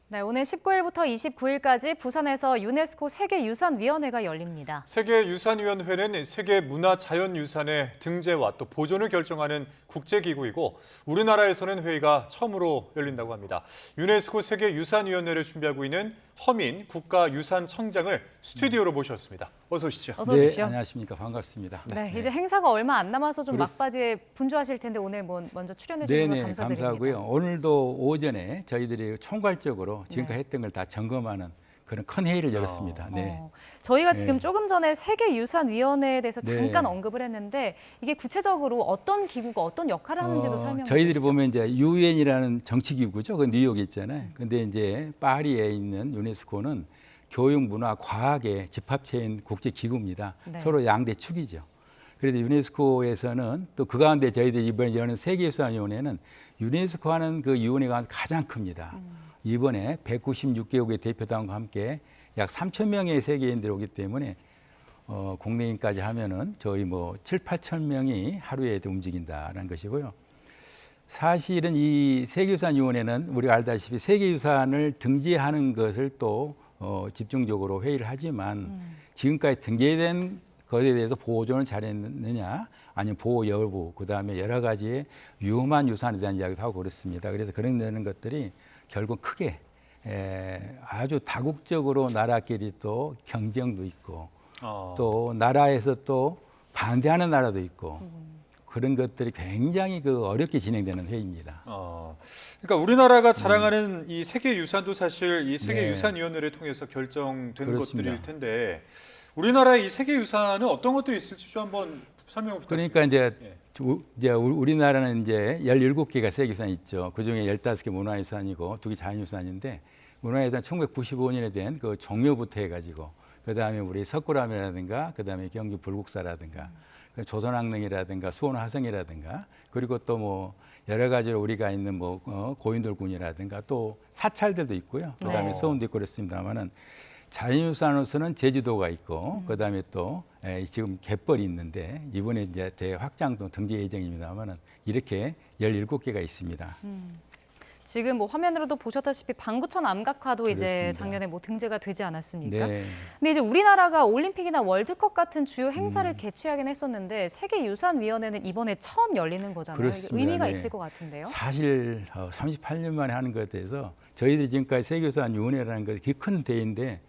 네, 오늘 19일부터 29일까지 부산에서 유네스코 세계유산위원회가 열립니다. 세계유산위원회는 세계문화자연유산의 등재와 또 보존을 결정하는 국제기구이고 우리나라에서는 회의가 처음으로 열린다고 합니다. 유네스코 세계유산위원회를 준비하고 있는 허민 국가유산청장을 스튜디오로 모셨습니다. 어서 오시죠. 어서 오십시오. 네, 안녕하십니까. 반갑습니다. 네, 이제 행사가 얼마 안 남아서 좀 막바지에 분주하실 텐데 오늘 먼저 출연해 주셔서 감사드립니다. 감사하고요. 오늘도 오전에 저희들이 총괄적으로 지금까지 했던 걸 다 점검하는 그런 큰 회의를 열었습니다. 네. 저희가 지금 조금 전에 세계유산위원회에 대해서 네. 잠깐 언급을 했는데 이게 구체적으로 어떤 기구가 어떤 역할을 하는지도 설명해 주시죠. 저희들이 보면 이제 유엔이라는 정치기구죠. 그 뉴욕에 있잖아요. 근데 이제 파리에 있는 유네스코는 교육, 문화, 과학의 집합체인 국제기구입니다. 네. 서로 양대 축이죠. 그래서 유네스코에서는 또 그 가운데 저희들이 이번에 여는 세계유산위원회는 유네스코 하는 그 위원회가 가장 큽니다. 이번에 196개국의 대표단과 함께 약 3천 명의 세계인들이 오기 때문에 국내인까지 하면은 저희 뭐 7, 8천 명이 하루에 움직인다는 것이고요. 사실은 이 세계유산위원회는 우리가 알다시피 세계유산을 등재하는 것을 또 집중적으로 회의를 하지만 지금까지 등재된 것에 대해서 보존을 잘했느냐 아니면 보호 여부 그다음에 여러 가지의 위험한 유산에 대한 이야기도 하고 그렇습니다. 그래서 그런 것들이 결국 크게 아주 다국적으로 나라끼리 또 경쟁도 있고 또 나라에서 또 반대하는 나라도 있고 그런 것들이 굉장히 어렵게 진행되는 회의입니다. 그러니까 우리나라가 자랑하는 이 세계유산도 사실 이 세계유산위원회를 통해서 결정된 그렇습니다. 것들일 텐데 우리나라의 이 세계유산은 어떤 것들이 있을지 좀 한번 설명 부탁드립니다. 그러니까 이제 우리나라는 이제 17개가 세계유산이 있죠. 그중에 15개 문화유산이고 2개 자연유산인데 문화유산 1995년에 된 그 종묘부터 해가지고 그다음에 우리 석굴암이라든가 그다음에 경기 불국사라든가 조선왕릉이라든가 수원화성이라든가 그리고 또 뭐 여러 가지로 우리가 있는 뭐 고인돌군이라든가 또 사찰들도 있고요. 그다음에 서운도 있고 그렇습니다만은 자연유산으로서는 제주도가 있고 그다음에 또 지금 갯벌이 있는데 이번에 이제 대확장도 등재 예정입니다만은 이렇게 17개가 있습니다. 지금 뭐 화면으로도 보셨다시피 방구천 암각화도 이제 그렇습니다. 작년에 뭐 등재가 되지 않았습니까? 네. 근데 이제 우리나라가 올림픽이나 월드컵 같은 주요 행사를 개최하긴 했었는데 세계유산위원회는 이번에 처음 열리는 거잖아요. 그렇습니다. 의미가 네. 있을 것 같은데요. 사실 38년 만에 하는 것에 대해서 저희들이 지금까지 세계유산위원회라는 것이 큰 대회인데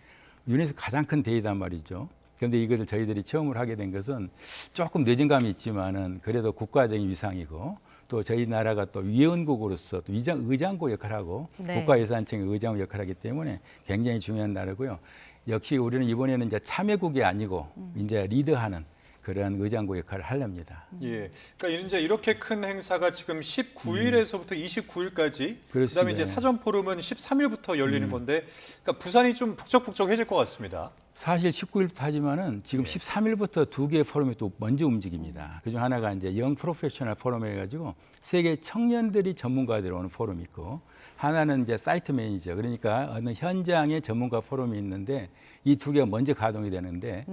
유네스코 가장 큰 대회단 말이죠. 그런데 이것을 저희들이 처음으로 하게 된 것은 조금 늦은 감이 있지만은 그래도 국가적인 위상이고 또 저희 나라가 또 위원국으로서 또 의장국 역할을 하고 국가유산청의 의장국 역할을 하기 때문에 굉장히 중요한 나라고요. 역시 우리는 이번에는 이제 참여국이 아니고 이제 리드하는 그런 의장국 역할을 하렵니다. 예, 그러니까 이제 이렇게 큰 행사가 지금 19일에서부터 29일까지, 그다음에 이제 사전 포럼은 13일부터 열리는 건데, 그러니까 부산이 좀 북적북적해질 것 같습니다. 사실 19일부터 하지만은 지금 13일부터 2개의 포럼이 또 먼저 움직입니다. 그중 하나가 이제 영 프로페셔널 포럼 해가지고 세계 청년들이 전문가들이 오는 포럼이 있고, 하나는 이제 사이트 매니저, 그러니까 어느 현장의 전문가 포럼이 있는데 이 2개가 먼저 가동이 되는데.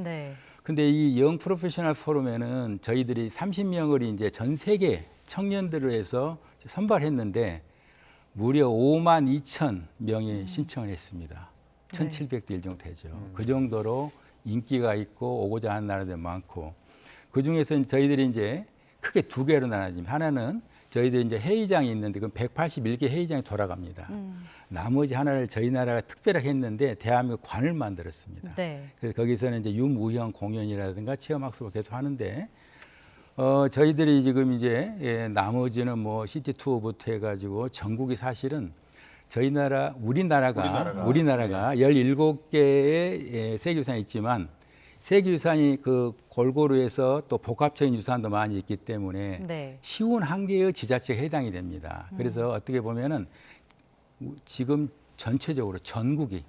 근데 이 영 프로페셔널 포럼에는 저희들이 30명을 이제 전 세계 청년들을 해서 선발했는데 무려 5만 2천 명이 신청을 했습니다. 1,700대 1 정도 되죠. 그 정도로 인기가 있고 오고자 하는 나라들 많고 그 중에서 저희들이 이제 크게 2개로 나눠집니다. 하나는 저희들이 이제 회의장이 있는데 그 181개 회의장이 돌아갑니다. 나머지 하나를 저희 나라가 특별하게 했는데 대한민국 관을 만들었습니다. 그래서 거기서는 이제 유무형 공연이라든가 체험학습을 계속 하는데 저희들이 지금 이제 나머지는 뭐 시티 투어부터 해가지고 전국이 사실은 저희 나라 우리나라가 17개의 세계유산이 있지만 세계유산이 그 골고루 해서 또 복합적인 유산도 많이 있기 때문에 네. 쉬운 한계의 지자체에 해당이 됩니다. 그래서 어떻게 보면은 지금 전체적으로 전국이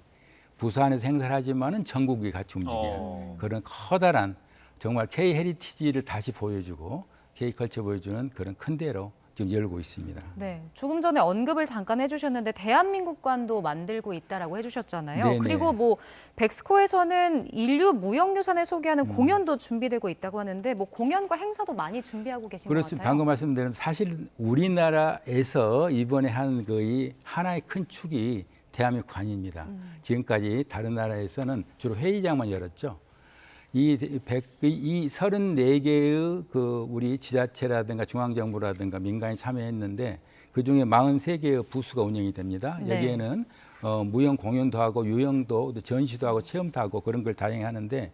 부산에서 행사를 하지만은 전국이 같이 움직이는 그런 커다란 정말 K 헤리티지를 다시 보여주고 K 컬처 보여주는 그런 큰 대로 지금 열고 있습니다. 네, 조금 전에 언급을 잠깐 해주셨는데 대한민국관도 만들고 있다라고 해주셨잖아요. 네네. 그리고 뭐 백스코에서는 인류 무형유산을 소개하는 공연도 준비되고 있다고 하는데 뭐 공연과 행사도 많이 준비하고 계신 것 그렇습니다. 같아요. 방금 말씀드린 사실 우리나라에서 이번에 한 거의 하나의 큰 축이 대한민국 관입니다. 지금까지 다른 나라에서는 주로 회의장만 열었죠. 이 34개의 그 우리 지자체라든가 중앙정부라든가 민간이 참여했는데 그중에 43개의 부스가 운영이 됩니다. 네. 여기에는 무형 공연도 하고 유형도 전시도 하고 체험도 하고 그런 걸 다양히 하는데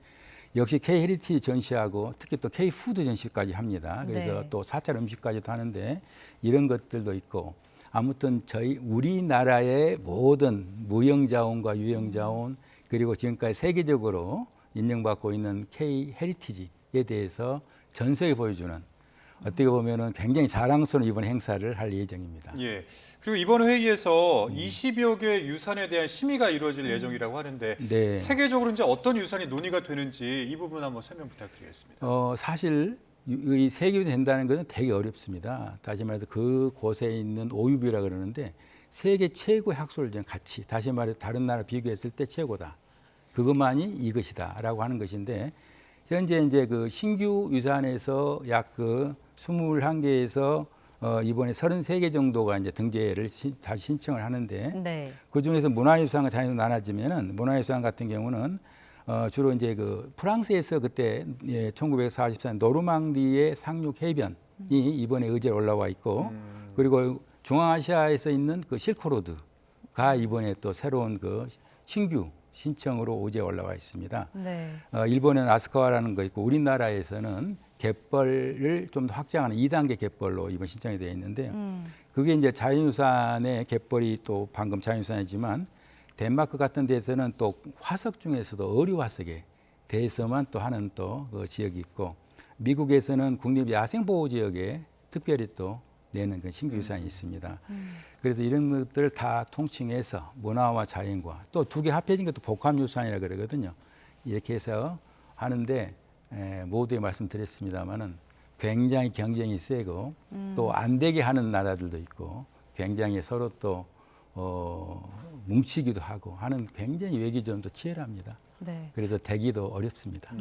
역시 K 헤리티지 전시하고 특히 또 K 푸드 전시까지 합니다. 그래서 네. 또 사찰 음식까지도 하는데 이런 것들도 있고 아무튼 우리나라의 모든 무형 자원과 유형 자원 그리고 지금까지 세계적으로 인정받고 있는 K 헤리티지에 대해서 전 세계 보여주는 어떻게 보면은 굉장히 자랑스러운 이번 행사를 할 예정입니다. 예. 그리고 이번 회의에서 20여 개의 유산에 대한 심의가 이루어질 예정이라고 하는데 네. 세계적으로 이제 어떤 유산이 논의가 되는지 이 부분 한번 설명 부탁드리겠습니다. 사실 이 세계유산이 된다는 것은 되게 어렵습니다. 다시 말해서 그곳에 있는 OUB라 그러는데 세계 최고의 학술을 같이 다시 말해서 다른 나라 비교했을 때 최고다. 그것만이 이것이다라고 하는 것인데 현재 이제 그 신규 유산에서 약 그 21개에서 이번에 33개 정도가 이제 등재를 다시 신청을 하는데 네. 그 중에서 문화유산과 자연유산 나눠지면은 문화유산 같은 경우는 주로 이제 그 프랑스에서 그때 1944년 노르망디의 상륙 해변이 이번에 의제로 올라와 있고 그리고 중앙아시아에서 있는 그 실크로드가 이번에 또 새로운 그 신규 신청으로 의제에 올라와 있습니다. 네. 일본에는 아스카와라는 거 있고 우리나라에서는 갯벌을 좀 더 확장하는 2단계 갯벌로 이번 신청이 되어 있는데 그게 이제 자연유산의 갯벌이 또 방금 자연유산이지만 덴마크 같은 데서는 또 화석 중에서도 어류 화석에 대해서만 또 하는 또 그 지역이 있고 미국에서는 국립 야생보호 지역에 특별히 또 내는 그 신규 유산이 있습니다. 그래서 이런 것들을 다 통칭해서 문화와 자연과 또 두 개 합해진 것도 복합유산이라 그러거든요. 이렇게 해서 하는데 모두에 말씀드렸습니다마는 굉장히 경쟁이 세고 또 안 되게 하는 나라들도 있고 굉장히 서로 또 뭉치기도 하고 하는 굉장히 외교전도 치열합니다. 네. 그래서 되기도 어렵습니다.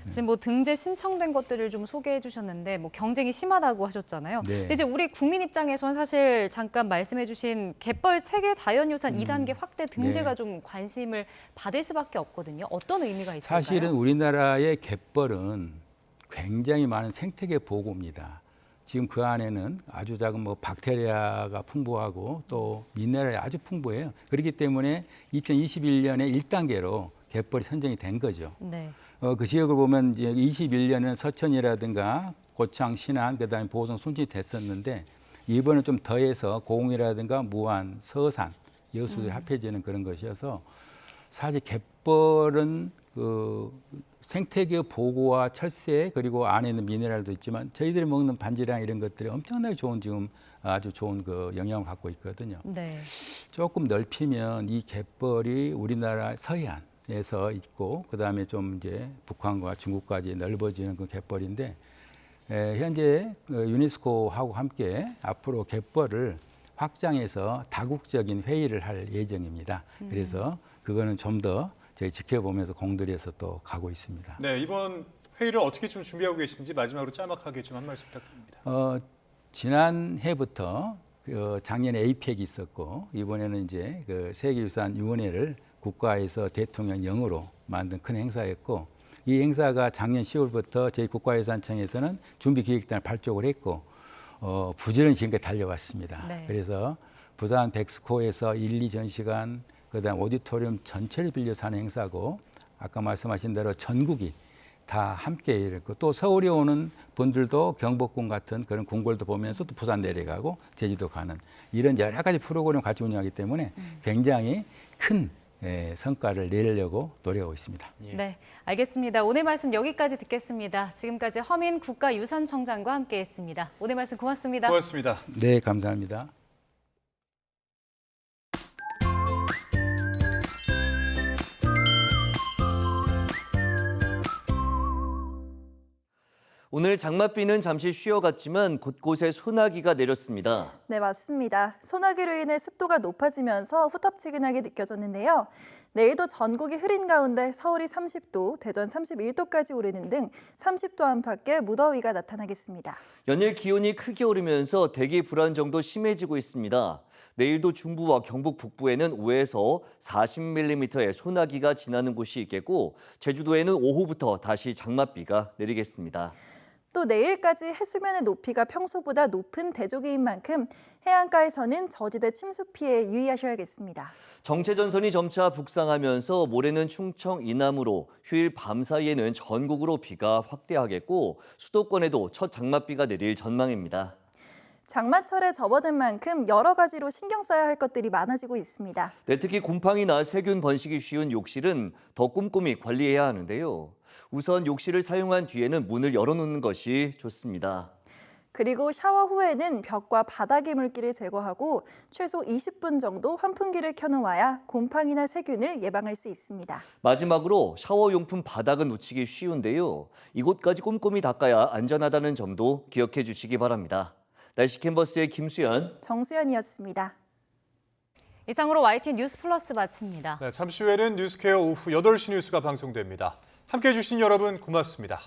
지금 뭐 등재 신청된 것들을 좀 소개해 주셨는데 뭐 경쟁이 심하다고 하셨잖아요. 네. 근데 이제 우리 국민 입장에선 사실 잠깐 말씀해 주신 갯벌 세계 자연유산 2단계 확대 등재가 네. 좀 관심을 받을 수밖에 없거든요. 어떤 의미가 있을까요? 사실은 우리나라의 갯벌은 굉장히 많은 생태계 보고입니다. 지금 그 안에는 아주 작은 뭐 박테리아가 풍부하고 또 미네랄이 아주 풍부해요. 그렇기 때문에 2021년에 1단계로 갯벌이 선정이 된 거죠. 네. 그 지역을 보면 21년에는 서천이라든가 고창, 신안, 그다음에 보성, 순천이 됐었는데 이번에 좀 더해서 고흥이라든가 무안, 서산, 여수들이 합해지는 그런 것이어서 사실 갯벌은 그 생태계 보고와 철새 그리고 안에 있는 미네랄도 있지만 저희들이 먹는 반지랑 이런 것들이 엄청나게 좋은 지금 아주 좋은 그 영향을 갖고 있거든요. 네. 조금 넓히면 이 갯벌이 우리나라 서해안에서 있고 그다음에 좀 이제 북한과 중국까지 넓어지는 그 갯벌인데 현재 유네스코하고 함께 앞으로 갯벌을 확장해서 다국적인 회의를 할 예정입니다. 그래서 그거는 좀 더 저희 지켜보면서 공들여서 또 가고 있습니다. 네, 이번 회의를 어떻게 좀 준비하고 계신지 마지막으로 짤막하게 좀 한 말씀 부탁드립니다. 지난해부터 작년에 APEC이 있었고 이번에는 이제 그 세계유산위원회를 국가에서 대통령령으로 만든 큰 행사였고 이 행사가 작년 10월부터 저희 국가유산청에서는 준비기획단을 발족을 했고 부지런히 지금까지 달려왔습니다. 네. 그래서 부산 백스코에서 1, 2전시관 그다음 오디토리움 전체를 빌려서 하는 행사고 아까 말씀하신 대로 전국이 다 함께 이렇고 또 서울에 오는 분들도 경복궁 같은 그런 궁궐도 보면서 또 부산 내려가고 제주도 가는 이런 여러 가지 프로그램을 같이 운영하기 때문에 굉장히 큰 성과를 내려고 노력하고 있습니다. 네, 알겠습니다. 오늘 말씀 여기까지 듣겠습니다. 지금까지 허민 국가유산청장과 함께했습니다. 오늘 말씀 고맙습니다. 고맙습니다. 네, 감사합니다. 오늘 장맛비는 잠시 쉬어갔지만 곳곳에 소나기가 내렸습니다. 네, 맞습니다. 소나기로 인해 습도가 높아지면서 후텁지근하게 느껴졌는데요. 내일도 전국이 흐린 가운데 서울이 30도, 대전 31도까지 오르는 등 30도 안팎의 무더위가 나타나겠습니다. 연일 기온이 크게 오르면서 대기 불안정도 심해지고 있습니다. 내일도 중부와 경북 북부에는 5에서 40mm의 소나기가 지나는 곳이 있겠고 제주도에는 오후부터 다시 장맛비가 내리겠습니다. 또 내일까지 해수면의 높이가 평소보다 높은 대조기인 만큼 해안가에서는 저지대 침수 피해에 유의하셔야겠습니다. 정체전선이 점차 북상하면서 모레는 충청 이남으로 휴일 밤 사이에는 전국으로 비가 확대하겠고 수도권에도 첫 장맛비가 내릴 전망입니다. 장마철에 접어든 만큼 여러 가지로 신경 써야 할 것들이 많아지고 있습니다. 네, 특히 곰팡이나 세균 번식이 쉬운 욕실은 더 꼼꼼히 관리해야 하는데요. 우선 욕실을 사용한 뒤에는 문을 열어놓는 것이 좋습니다. 그리고 샤워 후에는 벽과 바닥의 물기를 제거하고 최소 20분 정도 환풍기를 켜놓아야 곰팡이나 세균을 예방할 수 있습니다. 마지막으로 샤워용품 바닥은 놓치기 쉬운데요. 이곳까지 꼼꼼히 닦아야 안전하다는 점도 기억해 주시기 바랍니다. 날씨 캔버스의 김수연, 정수연이었습니다. 이상으로 YTN 뉴스 플러스 마칩니다. 네, 잠시 후에는 뉴스케어 오후 8시 뉴스가 방송됩니다. 함께해 주신 여러분 고맙습니다.